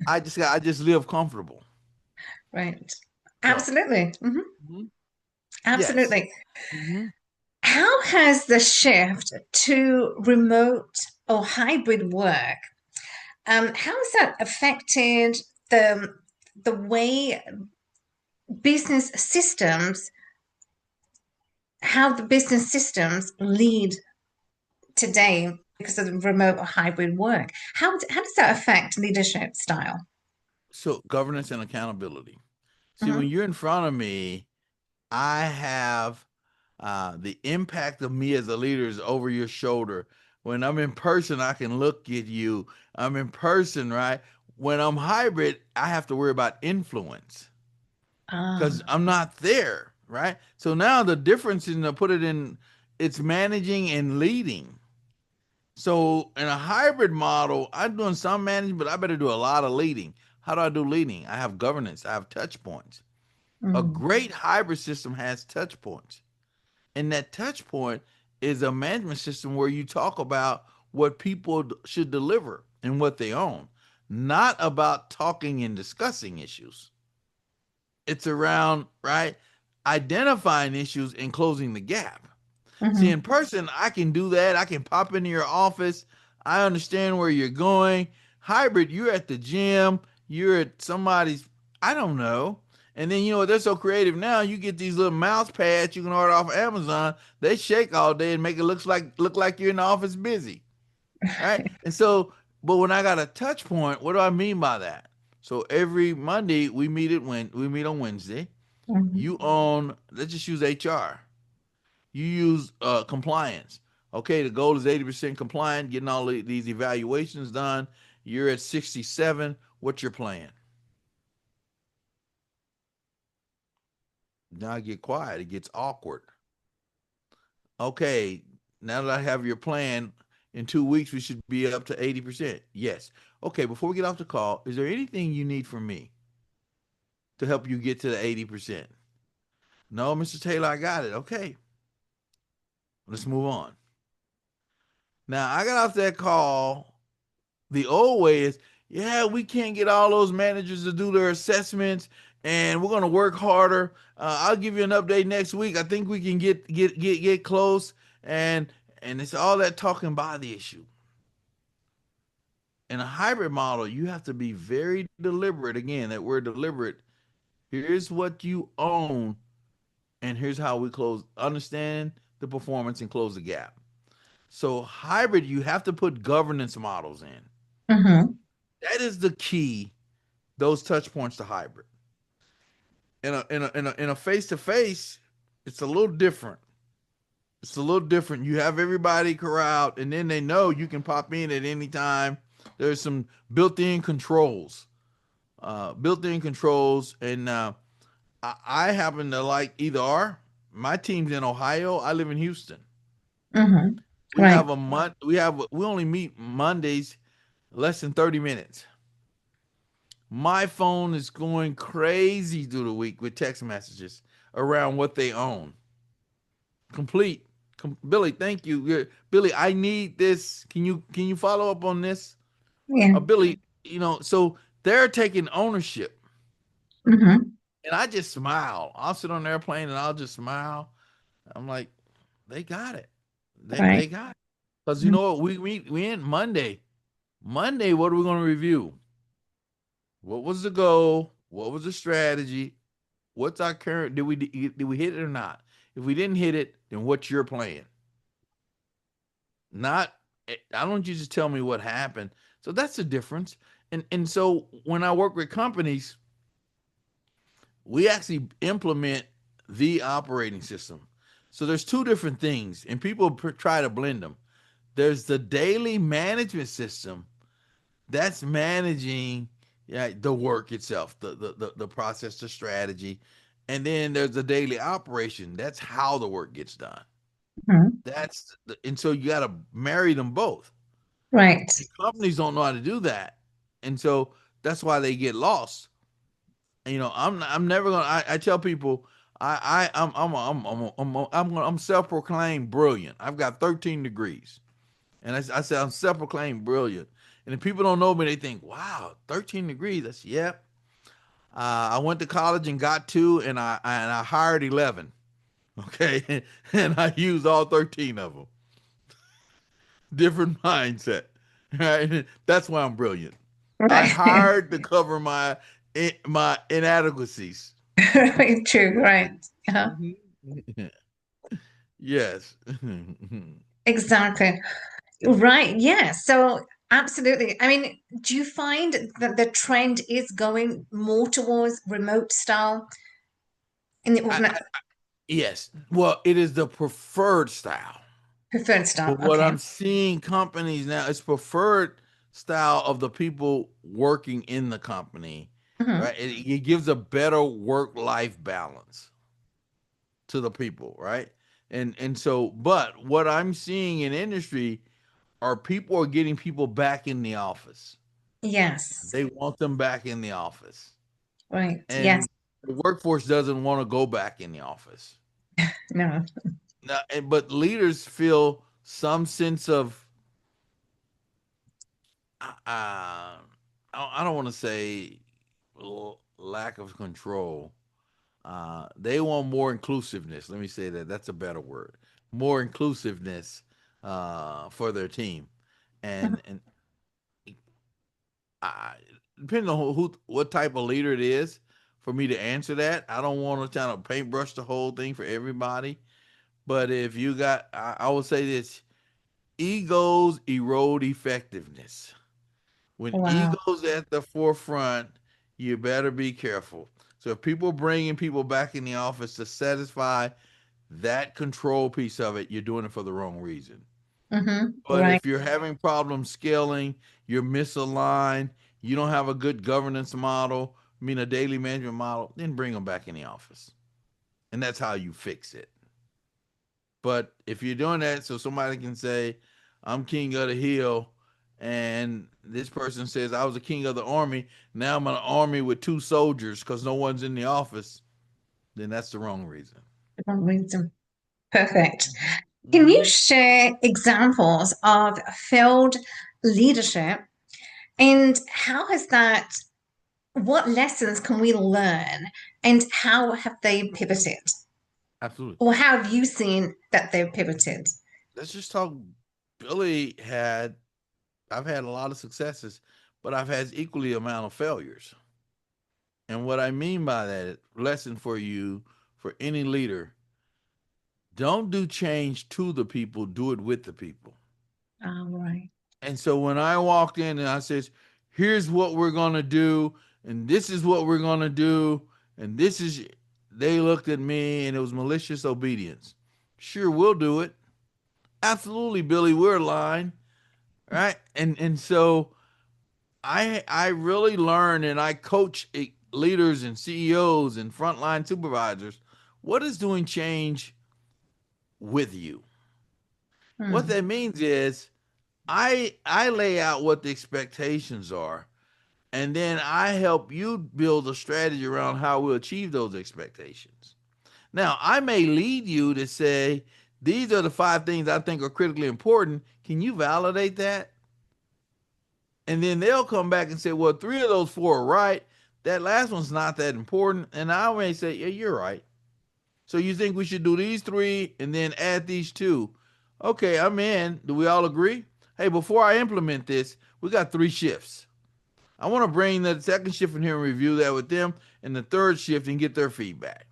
I just live comfortable. Right. So Absolutely. Hmm. mhm, yes. Absolutely. Hmm. How has the shift to remote or hybrid work, how has that affected the the way business systems, how the business systems lead today because of the remote or hybrid work? How does that affect leadership style? So governance and accountability. See, when Hmm. you're in front of me, I have the impact of me as a leader is over your shoulder. When I'm in person, I can look at you. I'm in person, right? When I'm hybrid, I have to worry about influence because Ah, I'm not there, right? So now the difference is to put it in, it's managing and leading. So in a hybrid model, I'm doing some managing, but I better do a lot of leading. How do I do leading? I have governance, I have touch points. A mm, great hybrid system has touch points. And that touch point is a management system where you talk about what people should deliver and what they own, not about talking and discussing issues. It's around, right, identifying issues and closing the gap. See, mhm. in person, I can do that. I can pop into your office. I understand where you're going. Hybrid, you're at the gym, you're at somebody's. I don't know. And then they're so creative now. You get these little mouse pads you can order off of Amazon. They shake all day and make it look like you're in the office busy, right? And so, but when I got a touch point, what do I mean by that? So every Monday we meet on Wednesday. Mhm. You own, let's just use HR. You use compliance. Okay, the goal is 80% compliant, getting all these evaluations done. You're at 67. What's your plan? Now I get quiet. It gets awkward. Okay, now that I have your plan, in 2 weeks we should be up to 80%. Yes. Okay, before we get off the call, is there anything you need from me to help you get to the 80%? No, Mr. Taylor, I got it. Okay, let's move on. Now I got off that call. The old way is, yeah, we can't get all those managers to do their assessments, and we're gonna work harder. I'll give you an update next week. I think we can get close, and it's all that talking by the issue. In a hybrid model, you have to be very deliberate. Again, that word deliberate. Here's what you own, and here's how we close. Understand the performance and close the gap. So hybrid, you have to put governance models in. Mhm. That is the key. Those touch points to hybrid. In a face to face, it's a little different. It's a little different. You have everybody corralled, and then they know you can pop in at any time. There's some built-in controls, and I happen to like either or. My team's in Ohio. I live in Houston. Mhm. We Right. have a month. We only meet Mondays, less than 30 minutes. My phone is going crazy through the week with text messages around what they own. Complete. Billy, thank you. Billy, I need this. Can you follow up on this? Yeah. Billy, so they're taking ownership. Mhm. And I just smile. I'll sit on an airplane and I'll just smile. I'm like, they got it. They Right. got it. Because you Mhm. know what? We end Monday. Monday, what are we going to review? What was the goal? What was the strategy? What's our current? Did we hit it or not? If we didn't hit it, then what's your plan? Not I don't want you just tell me what happened. So that's the difference. And so when I work with companies, we actually implement the operating system. So there's two different things, and people try to blend them. There's the daily management system that's managing, yeah, the work itself, the process, the strategy, and then there's the daily operation. That's how the work gets done. Mhm. And so you got to marry them both. Right. And companies don't know how to do that, and so that's why they get lost. And, I'm never gonna. I tell people I'm self-proclaimed brilliant. I've got 13 degrees, and I say I'm self-proclaimed brilliant. And if people don't know me, they think, "Wow, 13 degrees." That's yep. I went to college and got two, and I hired 11. Okay, and I used all 13 of them. Different mindset, right? That's why I'm brilliant. I Right. hired to cover my inadequacies. Very true. Right. Uh-huh. Yes. Exactly. Right. Yeah. So absolutely. I mean, do you find that the trend is going more towards remote style in the I, yes. Well, it is the preferred style. preferred style? But what Okay. I'm seeing companies now, it's preferred style of the people working in the company, Hmm. right? It gives a better work-life balance to the people, right? And so, but what I'm seeing in industry are people are getting people back in the office. Yes. They want them back in the office. Right. Yes. And the workforce doesn't want to go back in the office. No. Now, but leaders feel some sense of I don't want to say lack of control. They want more inclusiveness. Let me say that. That's a better word. More inclusiveness for their team, and I, depending on what type of leader it is. for me to answer that. I don't want to kind of paintbrush the whole thing for everybody. But if you got, I would say this: egos erode effectiveness. When Wow. ego's at the forefront, you better be careful. So if people bringing people back in the office to satisfy that control piece of it, you're doing it for the wrong reason. But Right. if you're having problems scaling, you're misaligned, you don't have a good governance model, I mean a daily management model, then bring them back in the office. And that's how you fix it. But if you're doing that so somebody can say, I'm king of the hill, and this person says, I was a king of the army, now I'm an army with two soldiers because no one's in the office, then that's the wrong reason. Wrong reason. Perfect. Can you Mhm. share examples of failed leadership and how has that, what lessons can we learn and how have they pivoted? Absolutely. Or how have you seen that they've pivoted? Let's just talk. Billy had, I've had a lot of successes, but I've had equally amount of failures. And what I mean by that, lesson for you, for any leader, don't do change to the people, do it with the people. All right. And so when I walked in and I says, here's what we're gonna do, and this is what we're gonna do, and this is, they looked at me and it was malicious obedience. Sure, we'll do it. Absolutely, Billy, we're aligned. Right. And so I really learn and I coach leaders and CEOs and frontline supervisors. What is doing change with you? What Hmm. that means is I lay out what the expectations are, and then I help you build a strategy around how we'll achieve those expectations. Now, I may lead you to say, these are the five things I think are critically important. Can you validate that? And then they'll come back and say, well, three of those four are right. That last one's not that important. And I may say, yeah, you're right. So you think we should do these three and then add these two? Okay, I'm in. Do we all agree? Hey, before I implement this, we got three shifts. I want to bring the second shift in here and review that with them, and the third shift and get their feedback.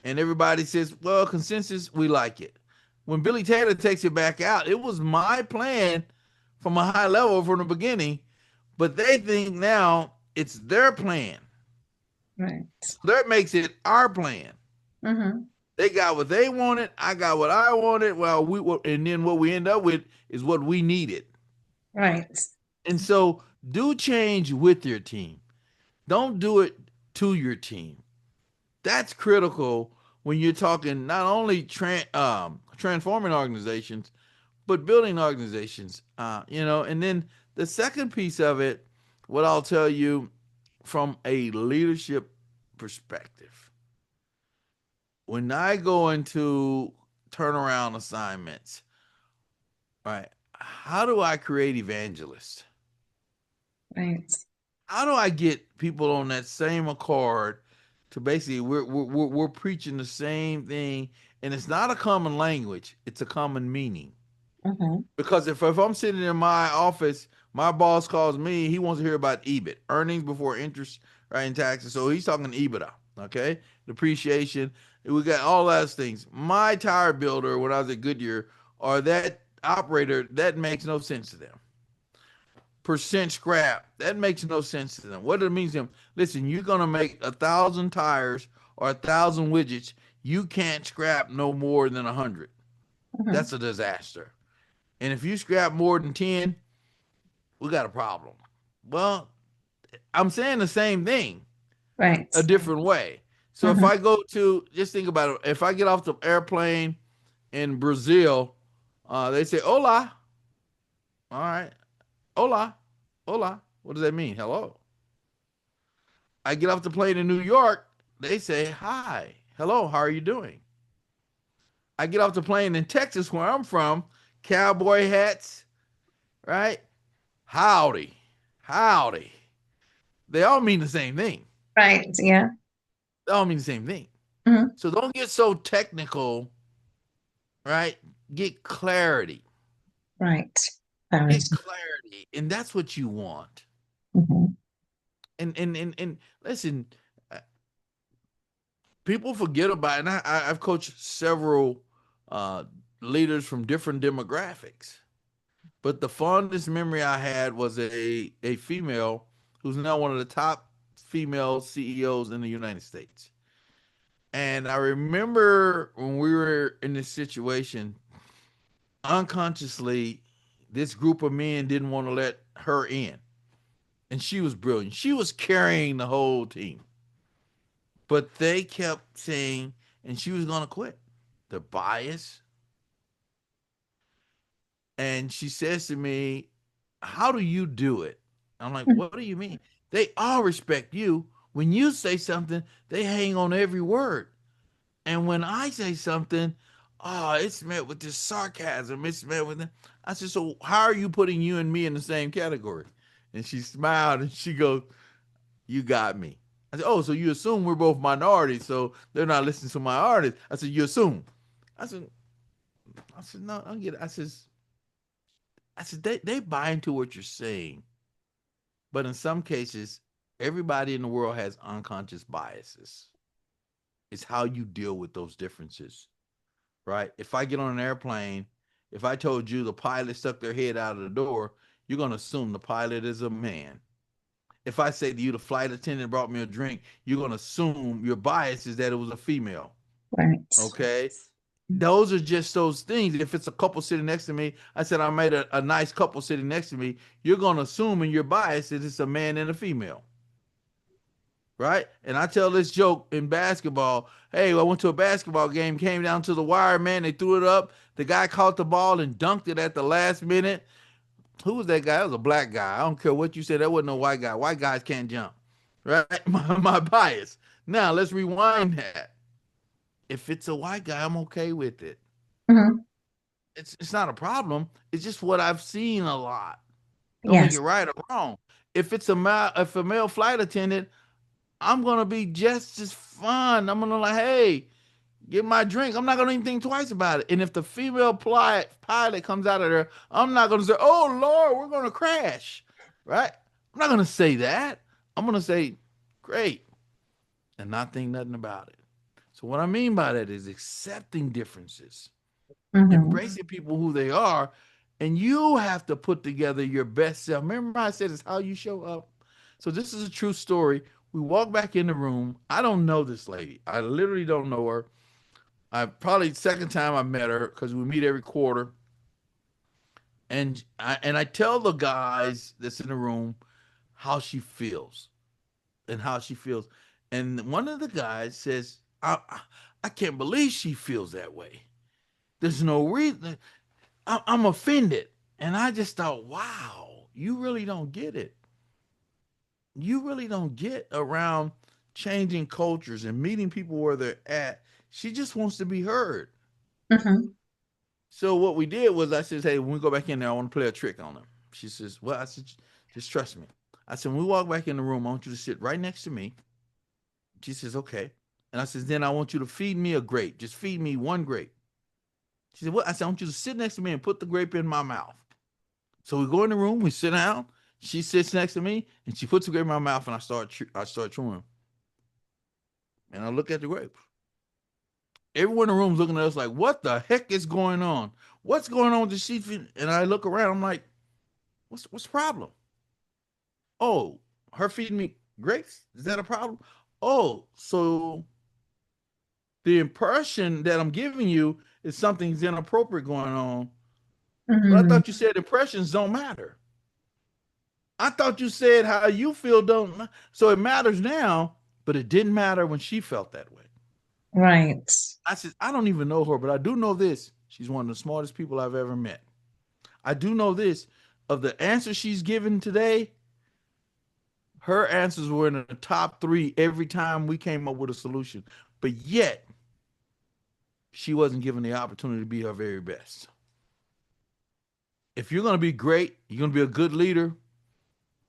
And everybody says, well, consensus, we like it. When Billy Taylor takes it back out, it was my plan from a high level from the beginning, but they think now it's their plan. Right. So that makes it our plan. Mm-hmm. They got what they wanted. I got what I wanted. Well, and then what we end up with is what we needed. Right. And so do change with your team. Don't do it to your team. That's critical when you're talking not only transforming organizations, but building organizations. And then the second piece of it, what I'll tell you from a leadership perspective, when I go into turnaround assignments, right? How do I create evangelists? Right. How do I get people on that same accord to basically we're preaching the same thing, and it's not a common language; it's a common meaning. Mm-hmm. Because if I'm sitting in my office, my boss calls me, he wants to hear about EBIT, earnings before interest, right, and taxes. So he's talking EBITDA, okay, depreciation. We got all those things. My tire builder, when I was at Goodyear, or that operator, that makes no sense to them. Percent scrap, that makes no sense to them. What it means to them? Listen, you're gonna make 1,000 tires or 1,000 widgets. You can't scrap no more than 100. Mm-hmm. That's a disaster. And if you scrap more than 10, we got a problem. Well, I'm saying the same thing Right. a different way. So if Mm-hmm. I go to, just think about it, if I get off the airplane in Brazil, they say, hola. All right. Hola. Hola. What does that mean? Hello. I get off the plane in New York, they say, hi. Hello. How are you doing? I get off the plane in Texas, where I'm from, cowboy hats, right? Howdy. Howdy. They all mean the same thing. Right. Yeah. They all mean the same thing. Mm-hmm. So don't get so technical, right? Get clarity. Right. Clarity. Get clarity. And that's what you want. Mm-hmm. And listen, People forget about it. And I've coached several uh, leaders from different demographics. But the fondest memory I had was a female who's now one of the top female CEOs in the United States. And I remember when we were in this situation, unconsciously, this group of men didn't want to let her in. And she was brilliant. She was carrying the whole team. But they kept saying, and she was going to quit. The bias. And she says to me, how do you do it? I'm like, what do you mean? They all respect you. When you say something, they hang on every word. And when I say something, oh, it's met with this sarcasm. It's met with that. I said, so how are you putting you and me in the same category? And she smiled and she goes, you got me. I said, oh, so you assume we're both minorities, so they're not listening to my artists. I said, you assume. I said, no, I don't get it. I said, they buy into what you're saying. But in some cases, everybody in the world has unconscious biases. It's how you deal with those differences, right? If I get on an airplane, if I told you the pilot stuck their head out of the door, you're going to assume the pilot is a man. If I say to you the flight attendant brought me a drink, you're going to assume your bias is that it was a female. Right. Okay. Those are just those things. If it's a couple sitting next to me, I said I made a nice couple sitting next to me, you're going to assume in your bias that it's a man and a female. Right? And I tell this joke in basketball. Hey, I went to a basketball game, came down to the wire, man. They threw it up. The guy caught the ball and dunked it at the last minute. Who was that guy? That was a black guy. I don't care what you said. That wasn't no white guy. White guys can't jump. Right? My bias. Now, let's rewind that. If it's a white guy, I'm okay with it. Hmm. It's not a problem. It's just what I've seen a lot. Don't make Yes. it right or wrong. If a male flight attendant, I'm gonna be just as fun. I'm gonna like, hey, get my drink. I'm not gonna even think twice about it. And if the female pilot comes out of there, I'm not gonna say, oh Lord, we're gonna crash. Right? I'm not gonna say that. I'm gonna say, great, and not think nothing about it. So what I mean by that is accepting differences, Hmm. embracing people who they are, and you have to put together your best self. Remember, I said it's how you show up. So this is a true story. We walk back in the room. I don't know this lady. I literally don't know her. I probably second time I met her because we meet every quarter, and I tell the guys that's in the room how she feels and how she feels, and one of the guys says, I can't believe she feels that way. There's no reason. I'm offended. And I just thought, wow, you really don't get it. You really don't get around changing cultures and meeting people where they're at. She just wants to be heard. Hmm. So what we did was I said, hey, when we go back in there, I want to play a trick on her. She says, well, I said, just trust me. I said, when we walk back in the room, I want you to sit right next to me. She says, okay. And I says, then I want you to feed me a grape. Just feed me one grape. She said, what? I said, I want you to sit next to me and put the grape in my mouth. So we go in the room, we sit down. She sits next to me, and she puts the grape in my mouth, and I start chewing, and I look at the grapes. Everyone in the room's looking at us like, "What the heck is going on? What's going on with the sheep?" And I look around. I'm like, "What's the problem? Oh, her feeding me grapes? Is that a problem? Oh, so the impression that I'm giving you is something's inappropriate going on. But I Hmm. thought you said impressions don't matter. I thought you said how you feel don't, so it matters now, but it didn't matter when she felt that way. Right. I said, I don't even know her, but I do know this. She's one of the smartest people I've ever met. I do know this. Of the answers she's given today, her answers were in the top three every time we came up with a solution. But yet, she wasn't given the opportunity to be her very best. If you're going to be great, you're going to be a good leader,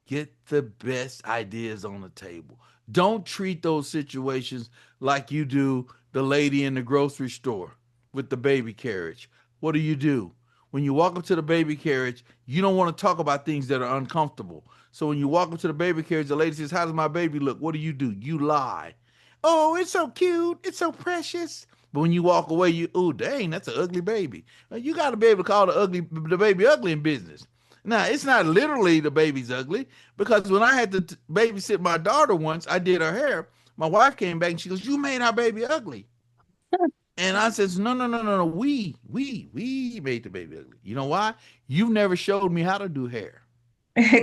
get the best ideas on the table. Don't treat those situations like you do the lady in the grocery store with the baby carriage. What do? When you walk up to the baby carriage, you don't want to talk about things that are uncomfortable. So when you walk up to the baby carriage, the lady says, how does my baby look? What do? You lie. Oh, it's so cute. It's so precious. But when you walk away, you, oh, dang, that's an ugly baby. You got to be able to call the baby ugly in business. Now, it's not literally the baby's ugly because when I had to babysit my daughter once, I did her hair. My wife came back and she goes, "You made our baby ugly." And I says, "No, no, no, no, no. We made the baby ugly. You know why? You've never showed me how to do hair,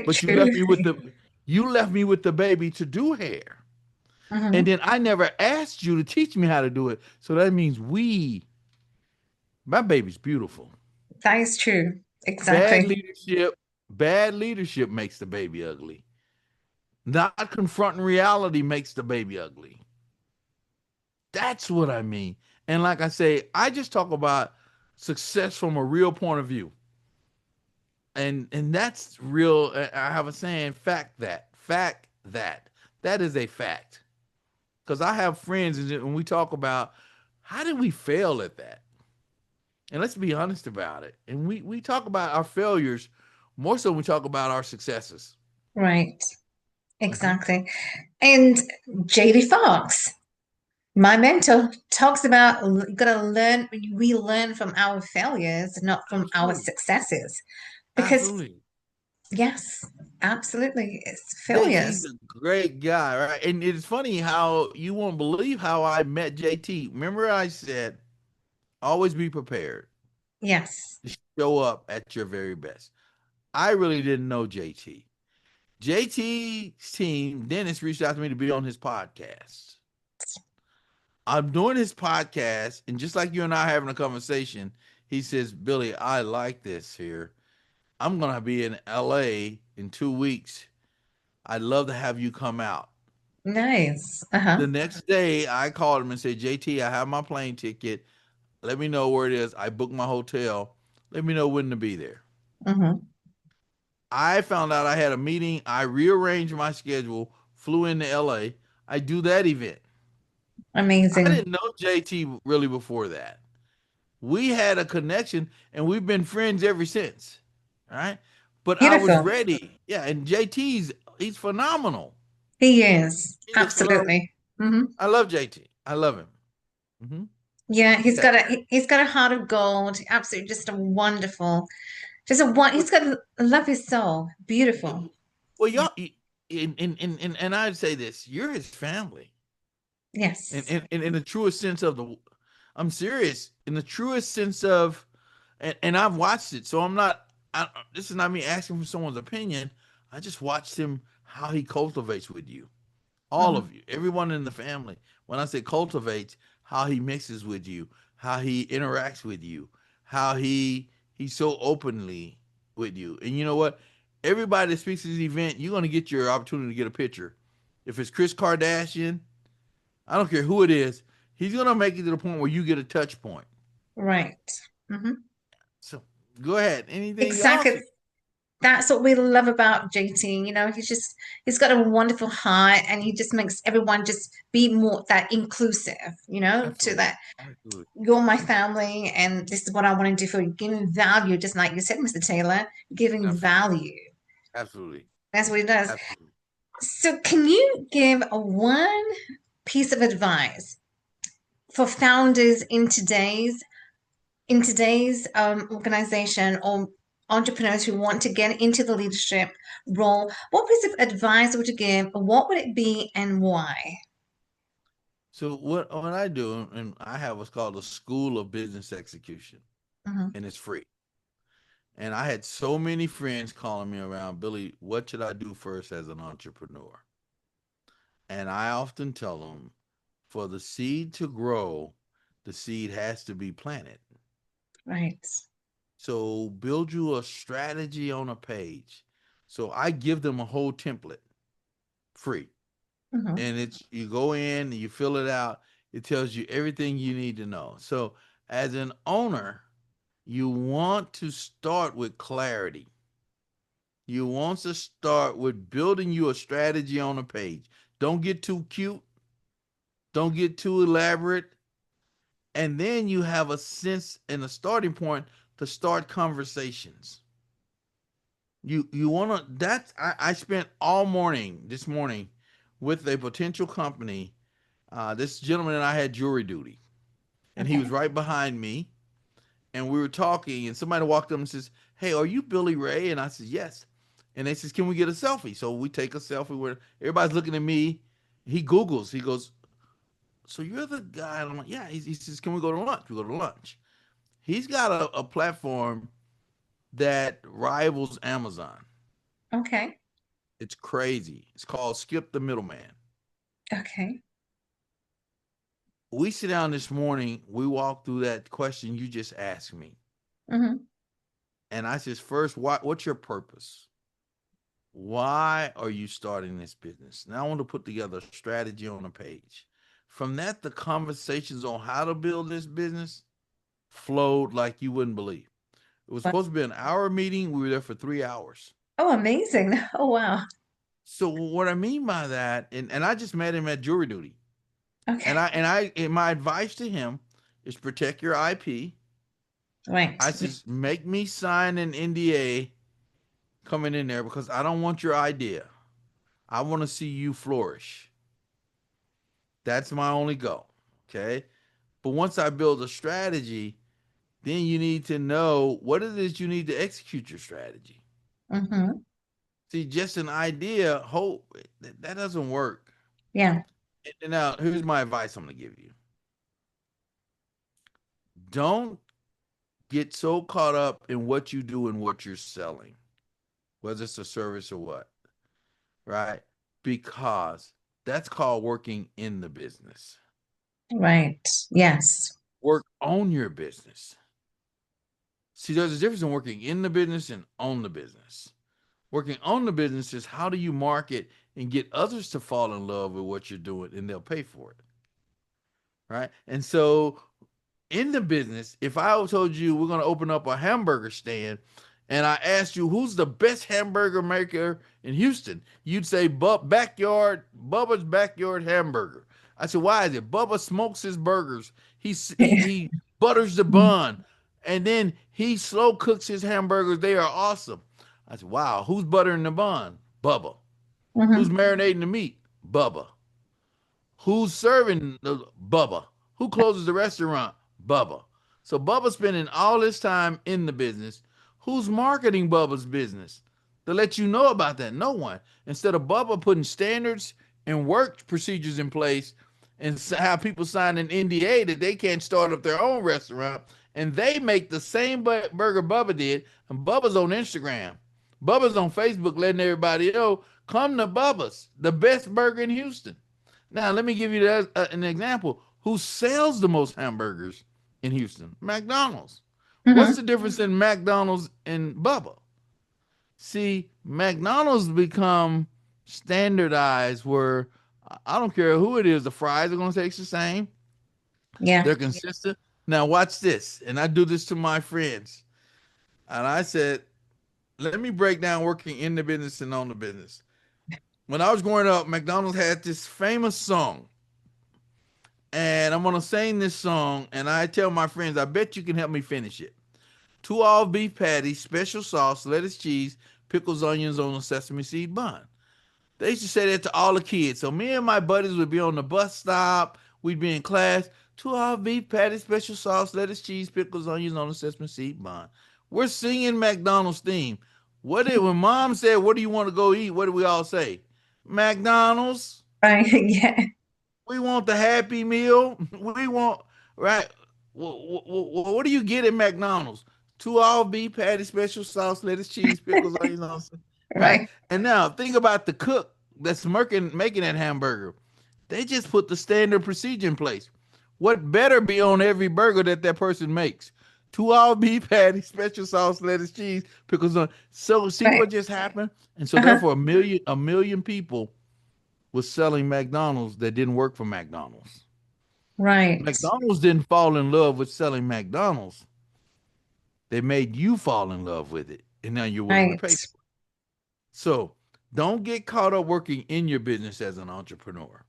but True. you left me with the baby to do hair, and Mhm. then I never asked you to teach me how to do it. So that means my baby's beautiful. That is true. Bad Exactly. leadership, bad leadership makes the baby ugly. Not confronting reality makes the baby ugly. That's what I mean. And like I say, I just talk about success from a real point of view. And that's real. I have a saying, fact that. That is a fact. Because I have friends and we talk about how did we fail at that? And let's be honest about it. And we talk about our failures more so than we talk about our successes. Right. Hmm. Exactly. And JD Fox, my mentor, talks about you gotta learn, we learn from our failures, not from our Absolutely. successes. Because Absolutely. yes, absolutely, it's JT's failures. a great guy, right? And it's funny how you won't believe how I met JT. Remember, I said, always be prepared Yes. to show up at your very best. I really didn't know JT. JT's team, Dennis, reached out to me to be on his podcast. I'm doing his podcast, and just like you and I having a conversation, he says, "Billy, I like this here. I'm gonna be in LA in 2 weeks. I'd love to have you come out." Nice. Uh-huh. The next day, I called him and said, "JT, I have my plane ticket. Let me know where it is. I booked my hotel. Let me know when to be there." Hmm. I found out I had a meeting. I rearranged my schedule, flew into LA. I do that event. I Amazing. didn't know JT really before that. We had a connection and we've been friends ever since. All right. But I was Beautiful. ready. Yeah. And he's phenomenal. He is. He is phenomenal. Absolutely. Hmm. I love JT. I love him. Hmm. Yeah, Yeah. he's got a heart of gold. Absolutely, just a wonderful, just a one. Well, He's got a love his soul. Beautiful. well Yeah. y'all, and I'd say this, you're his family. Yes. And in the truest sense of I'm serious, in the truest sense of, and I've watched it, so this is not me asking for someone's opinion. I just watched him, how he cultivates with you, all Hmm. of you, everyone in the family. When I say cultivates, how he mixes with you, how he interacts with you, how he's so openly with you. And you know what? Everybody that speaks at this event, you're gonna get your opportunity to get a picture. If it's Chris Kardashian, I don't care who it is, he's gonna make it to the point where you get a touch point. Right. Hmm. So go ahead. Anything else? Exactly. That's what we love about JT. He's got a wonderful heart, and he just makes everyone just be more that inclusive. To Absolutely. that Absolutely. you're my family, and this is what I want to do for you. Giving value, just like you said, Mr. Taylor, giving Absolutely. value. Absolutely. That's what he does. Absolutely. So, can you give one piece of advice for founders in today's organization or entrepreneurs who want to get into the leadership role? What piece of advice would you give? What would it be, and why? So what I do, and I have what's called a school of business execution, Mhm. and it's free. And I had so many friends calling me around, Billy, what should I do first as an entrepreneur? And I often tell them, for the seed to grow, the seed has to be planted. Right. So build you a strategy on a page. So I give them a whole template free. Mhm. And it's you go in and you fill it out. It tells you everything you need to know. So as an owner, you want to start with clarity. You want to start with building you a strategy on a page. Don't get too cute. Don't get too elaborate. And then you have a sense and a starting point to start conversations. You want to, I spent all morning this morning with a potential company, This gentleman and I had jury duty, and he was Okay. right behind me, and we were talking, and somebody walked up and says, "Hey, are you Billy Ray?" And I said, "Yes." And they says, "Can we get a selfie?" So we take a selfie where everybody's looking at me. He Googles. He goes, "So you're the guy?" And I'm like, "Yeah." He says, "Can we go to lunch?" We go to lunch. He's got a platform that rivals Amazon. Okay. It's crazy. It's called Skip the Middleman. Okay. We sit down this morning. We walk through that question you just asked me, Hmm. and I says, "First, what's your purpose? Why are you starting this business?" Now I want to put together a strategy on a page. From that, the conversations on how to build this business flowed like you wouldn't believe. It was supposed to be an hour meeting. We were there for 3 hours. Oh, amazing. Oh, wow. So what I mean by that, and I just met him at jury duty. Okay. And my advice to him is protect your IP. Right. I says, make me sign an NDA coming in there because I don't want your idea. I want to see you flourish. That's my only goal. Okay. But once I build a strategy, then you need to know what it is you need to execute your strategy. Hmm. See, just an idea, hope that doesn't work. Yeah. And now, here's my advice I'm going to give you. Don't get so caught up in what you do and what you're selling, whether it's a service or what, right? Because that's called working in the business. Right. Yes. Work on your business. See, there's a difference in working in the business and on the business. Working on the business is how do you market and get others to fall in love with what you're doing and they'll pay for it, right? And so in the business, if I told you we're going to open up a hamburger stand and I asked you who's the best hamburger maker in Houston, you'd say Bubba's Backyard Hamburger. I said, why is it? Bubba smokes his burgers. He butters the bun, and then he slow cooks his hamburgers. They are awesome. I said, wow, who's buttering the bun? Bubba. Who's Hmm. marinating the meat? Bubba. Who's serving the Bubba? Who closes the restaurant? Bubba. So Bubba's spending all his time in the business. Who's marketing Bubba's business? To let you know about that, no one. Instead of Bubba putting standards and work procedures in place and have people sign an NDA that they can't start up their own restaurant, and they make the same burger Bubba did, and Bubba's on Instagram. Bubba's on Facebook letting everybody know, come to Bubba's, the best burger in Houston. Now, let me give you an example. Who sells the most hamburgers in Houston? McDonald's. What's Hmm. the difference in McDonald's and Bubba? See, McDonald's become standardized where I don't care who it is, the fries are going to taste the same. Yeah. They're consistent. Now, watch this. And I do this to my friends. And I said, let me break down working in the business and on the business. When I was growing up, McDonald's had this famous song, and I'm gonna sing this song, and I tell my friends, I bet you can help me finish it. Two all beef patties, special sauce, lettuce, cheese, pickles, onions on a sesame seed bun. They used to say that to all the kids. So me and my buddies would be on the bus stop, we'd be in class. Two all beef patties, special sauce, lettuce, cheese, pickles, onions on a sesame seed bun. We're singing McDonald's theme. When mom said, "What do you want to go eat?" What do we all say? McDonald's. Right. Yeah. We want the Happy Meal. We want right. What do you get at McDonald's? Two all beef patty, special sauce, lettuce, cheese, pickles, onions, right? Right. And now think about the cook that's making that hamburger. They just put the standard procedure in place. What better be on every burger that person makes? Two all beef patty, special sauce, lettuce, cheese, pickles on. So see Right. what just happened, and so Uh-huh. therefore a million people was selling McDonald's that didn't work for McDonald's. Right. McDonald's didn't fall in love with selling McDonald's. They made you fall in love with it, and now you're willing to Right. pay for it. So don't get caught up working in your business as an entrepreneur.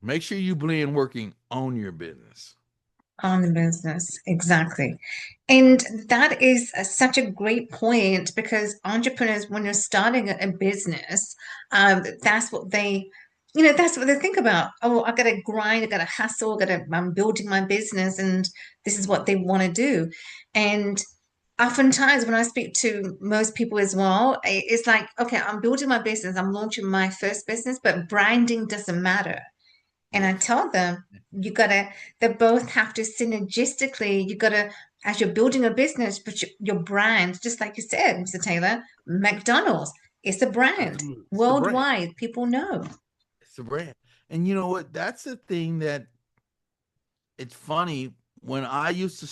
Make sure you blend working on your business. On the business. Exactly. And that is such a great point because entrepreneurs, when you're starting a business, that's what they that's what they think about. Oh, I got to grind, I got to hustle, I'm building my business, and this is what they want to do. And oftentimes, when I speak to most people as well, it's like, okay, I'm building my business, I'm launching my first business, but branding doesn't matter. And I Yes. tell them, they both have to synergistically, as you're building a business, but your brand, just like you said, Mr. Taylor, McDonald's, it's a brand. Absolutely. It's the brand. Worldwide, people know. It's the brand. And you know what? That's the thing that it's funny when I used to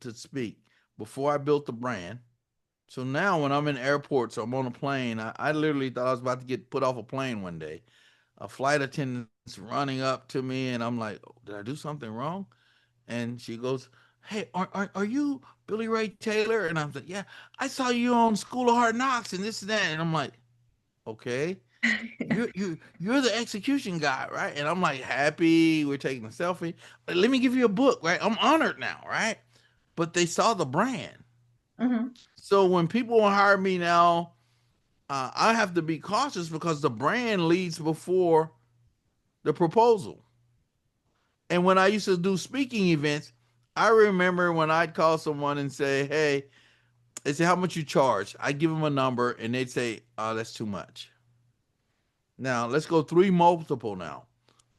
to speak before I built the brand. So now when I'm in airports or I'm on a plane, I literally thought I was about to get put off a plane one day. A flight attendant's running up to me and I'm like, "Oh, did I do something wrong?" And she goes, "Hey, are you Billy Ray Taylor?" And I'm like, "Yeah, I saw you on School of Hard Knocks and this and that." And I'm like, "Okay, you're the execution guy, right?" And I'm like, happy. We're taking a selfie. Let me give you a book, right? I'm honored now, right? But they saw the brand. Hmm. So when people hire me now, I have to be cautious because the brand leads before the proposal. And when I used to do speaking events, I remember when I'd call someone and say, "Hey," they say, "How much you charge?" I give them a number, and they'd say, "Oh, that's too much." Now let's go three multiple now.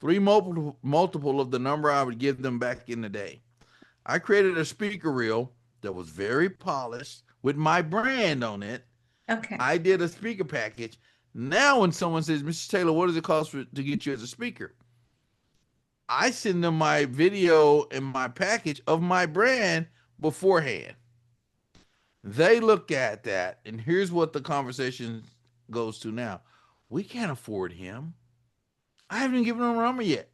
Three multiple of the number I would give them back in the day. I created a speaker reel that was very polished with my brand on it. Okay. I did a speaker package. Now when someone says, "Mr. Taylor, what does it cost to get you as a speaker?" I send them my video and my package of my brand beforehand. They look at that, and here's what the conversation goes to now. We can't afford him. I haven't even given him a number yet.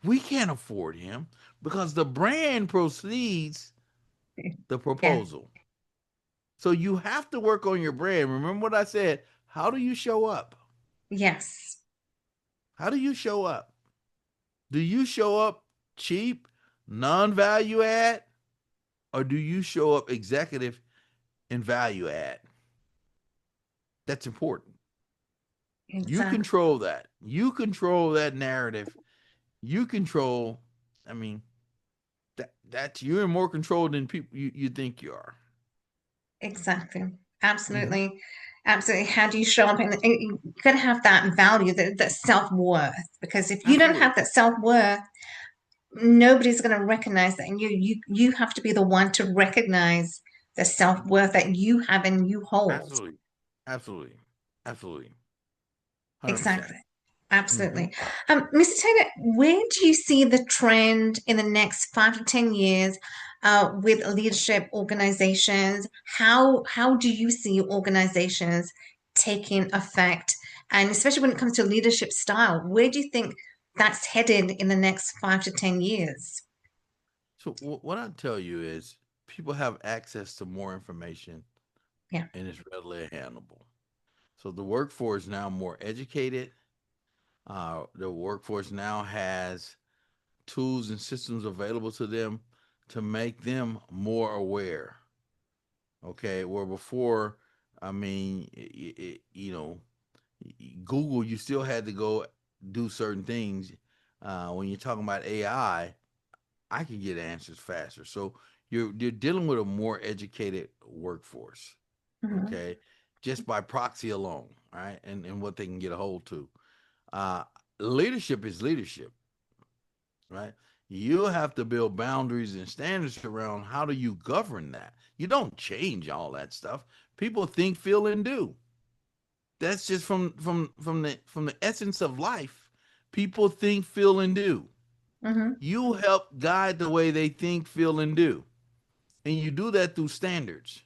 We can't afford him because the brand precedes the Yeah. proposal. So you have to work on your brand. Remember what I said? How do you show up? Yes. How do you show up? Do you show up cheap, non value add, or do you show up executive and value add? That's important. You Exactly. control that. You control that narrative. You control, I mean, that's you're in more control than people you think you are. Exactly. Mm-hmm. Absolutely. Absolutely. How do you show up? And you got to have that value, that self-worth. Because if you don't Absolutely. have that self-worth, nobody's going to recognize that. And you have to be the one to recognize the self-worth that you have and you hold. Absolutely. Absolutely. Absolutely. 100%. Exactly. Mm-hmm. Absolutely. Mr. Taylor, where do you see the trend in the next 5 to 10 years with leadership organizations? How do you see organizations taking effect? And especially when it comes to leadership style, where do you think that's headed in the next 5 to 10 years? So what I tell you is people have access to more information Yeah. and it's readily handleable. So the workforce is now more educated. The workforce now has tools and systems available to them to make them more aware. Okay, where before, I mean, Google, you still had to go do certain things. When you're talking about I can get answers faster. So you're dealing with a more educated workforce, Mhm. okay, just by proxy alone, right, and what they can get a hold to. Uh, Leadership is leadership, right? You have to build boundaries and standards around how do you govern that. You don't change all that stuff. People think, feel, and do. That's just from the essence of life. People think, feel, and do. Mhm. You help guide the way they think, feel, and do. And you do that through standards.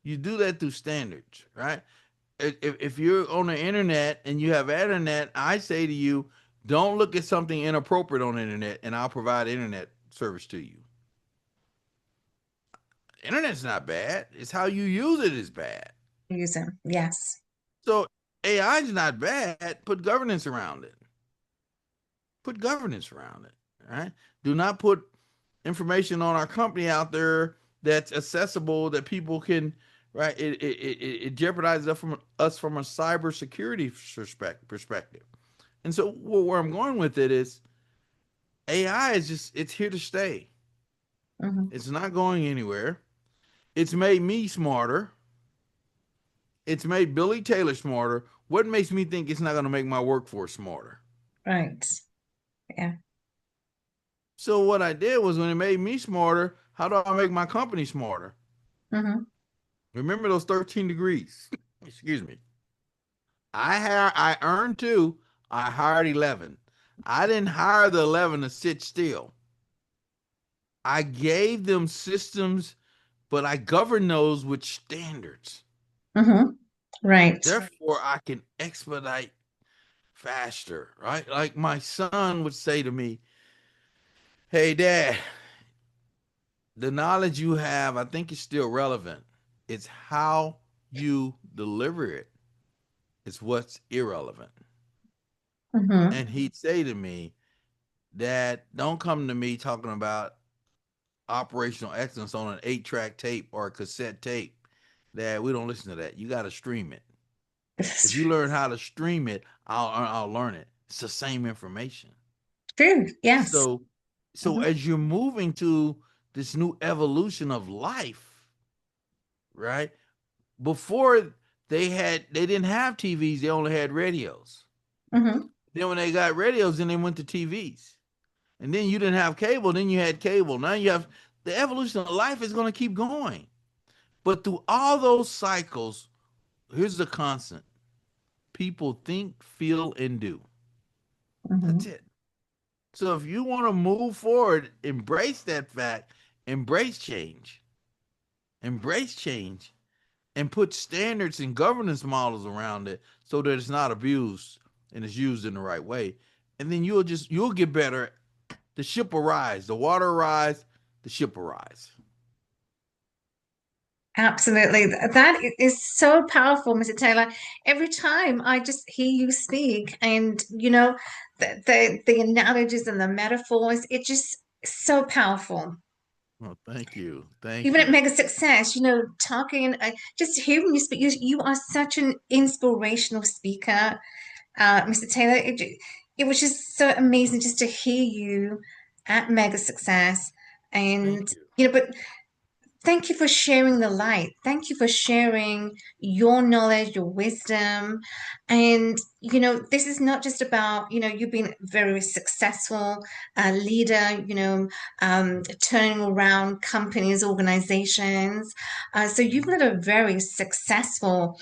You do that through standards, right? If you're on the internet and you have internet, I say to you, don't look at something inappropriate on the internet, and I'll provide internet service to you. Internet's not bad. It's how you use it is bad. Use them. Yes. So AI is not bad. Put governance around it. Put governance around it. Right? Do not put information on our company out there that's accessible that people can right? It jeopardizes us from a cybersecurity perspective. And so where I'm going with it is AI is just it's here to stay. Hmm. It's not going anywhere. It's made me smarter. It's made Billy Taylor smarter. What makes me think it's not going to make my workforce smarter? Right. Yeah. So what I did was when it made me smarter, how do I make my company smarter? Hmm. Remember those 13 degrees? Excuse me. I earned two. I hired 11. I didn't hire the 11 to sit still. I gave them systems, but I govern those with standards. Hmm. Right. Therefore, I can expedite faster, right? Like my son would say to me, "Hey, Dad, the knowledge you have, I think is still relevant. It's how you deliver it. It's what's irrelevant." Hmm. And he'd say to me, "Dad, don't come to me talking about operational excellence on an 8-track tape or a cassette tape. Dad, we don't listen to that. You got to stream it. If you learn how to stream it, I'll learn it. It's the same information." True. Yes. So so Hmm. as you're moving to this new evolution of life, right? Before they didn't have TVs, they only had radios. Hmm. Then when they got radios, then they went to TVs. And then you didn't have cable, then you had cable. Now you have the evolution of life is going to keep going. But through all those cycles, here's the constant. People think, feel, and do. That's Hmm. it. So if you want to move forward, embrace that fact, embrace change, embrace change, and put standards and governance models around it so that it's not abused and it's used in the right way. And then you'll get better. The ship will rise, the water will rise, the ship will rise. Absolutely. That is so powerful, Mr. Taylor. Every time I just hear you speak and, the analogies and the metaphors, it just so powerful. Well, thank you. Thank Even at you. Mega Success, talking, just hearing you speak, you are such an inspirational speaker, Mr. Taylor. It was just so amazing just to hear you at Mega Success. Thank And, you. but thank you for sharing the light. Thank you for sharing your knowledge, your wisdom. And, this is not just about, you've been a very successful leader, turning around companies, organizations. So you've Mhm. led a very successful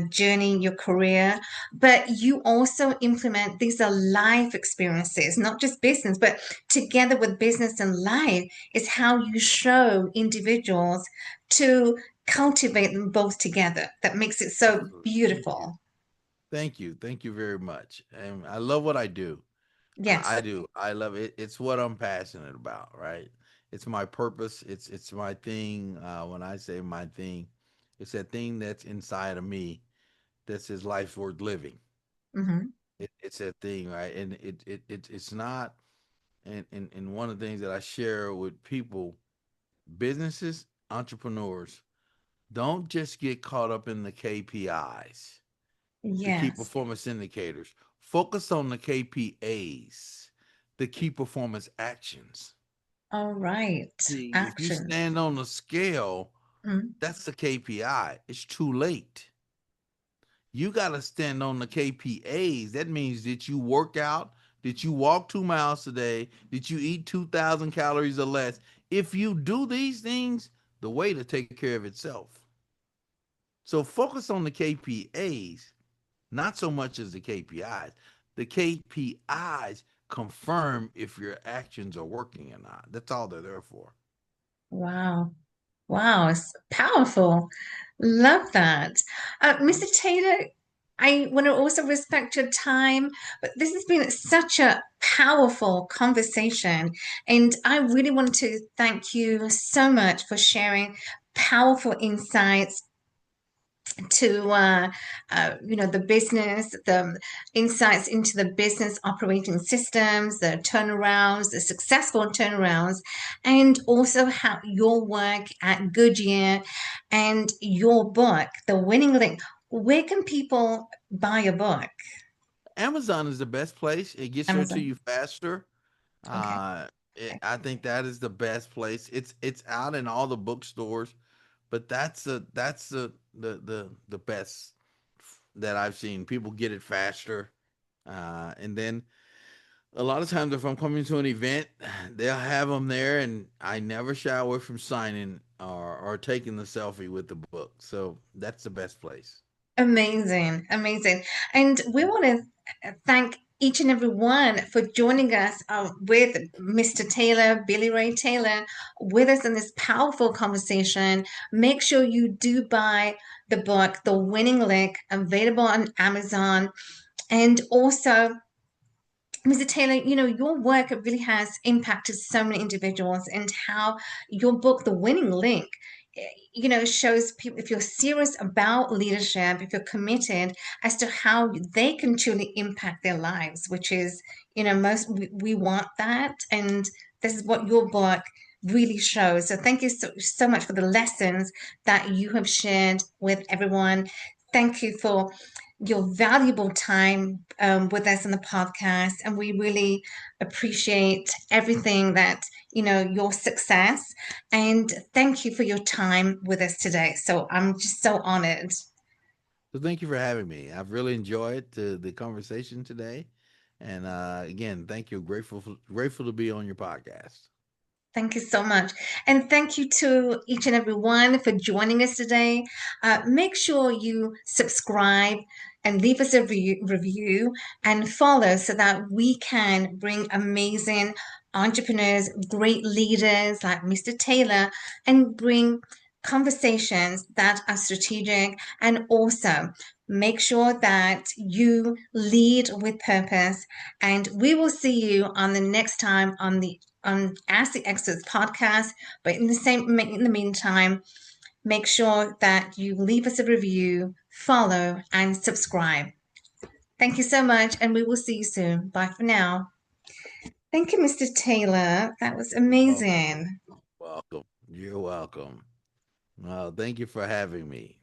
journey in your career, but you also implement these are life experiences, not just business, but together with business and life is how you show individuals to cultivate them both together. That makes it so Absolutely. Thank you. beautiful. Thank you. Thank you very much. And I love what I do. I Yes. do. I love it. It's what I'm passionate about, right? It's my purpose. It's my thing. When I say my thing, it's that thing that's inside of me that says life's worth living. Hmm. It's that thing, right? And it's not. And one of the things that I share with people, businesses, entrepreneurs, don't just get caught up in the KPIs, the key Yes. performance indicators. Focus on the KPAs, the key performance actions. All right. See, if you Action. stand on the scale, Mhm. that's the KPI. It's too late. You got to stand on the KPAs. That means that you work out, that you walk 2 miles a day, that you eat 2,000 calories or less. If you do these things, the weight will take care of itself. So focus on the KPAs, not so much as the KPIs. The KPIs confirm if your actions are working or not. That's all they're there for. Wow. Wow. It's powerful. Love that. Mr. Taylor, I want to also respect your time, but this has been such a powerful conversation. And I really want to thank you so much for sharing powerful insights, to the business, the insights into the business operating systems, the turnarounds, the successful turnarounds, and also how your work at Goodyear and your book, The Winning Link. Where can people buy a book? Amazon is the best place. It gets there to Amazon. you faster. Okay. I think that is the best place. It's out in all the bookstores, but that's the best that I've seen. People get it faster, and then a lot of times if I'm coming to an event, they'll have them there, and I never shy away from signing or taking the selfie with the book. So that's the best place. Amazing, amazing. And we want to thank each and every one for joining us with Mr. Taylor, Billy Ray Taylor, with us in this powerful conversation. Make sure you do buy the book, The Winning Lick, available on Amazon. And also, Mr. Taylor, your work really has impacted so many individuals, and how your book, The Winning Link, shows people if you're serious about leadership, if you're committed as to how they can truly impact their lives, which is, most we want that. And this is what your book really shows. So thank you so much for the lessons that you have shared with everyone. Thank you for your valuable time with us on the podcast. And we really appreciate everything that, your success. And thank you for your time with us today. So I'm just so honored. So thank you for having me. I've really enjoyed the conversation today, and again, thank you. Grateful to be on your podcast. Thank you so much. And thank you to each and every one for joining us today. Make sure you subscribe and leave us a review and follow so that we can bring amazing entrepreneurs, great leaders like Mr. Taylor, and bring conversations that are strategic. And also make sure that you lead with purpose. And we will see you on the next time on Ask the Experts podcast. But in the meantime, make sure that you leave us a review, follow, and subscribe. Thank you so much, and we will see you soon. Bye for now. Thank you, Mr. Taylor. That was You're welcome. amazing. Welcome. You're welcome. Well, thank you for having me.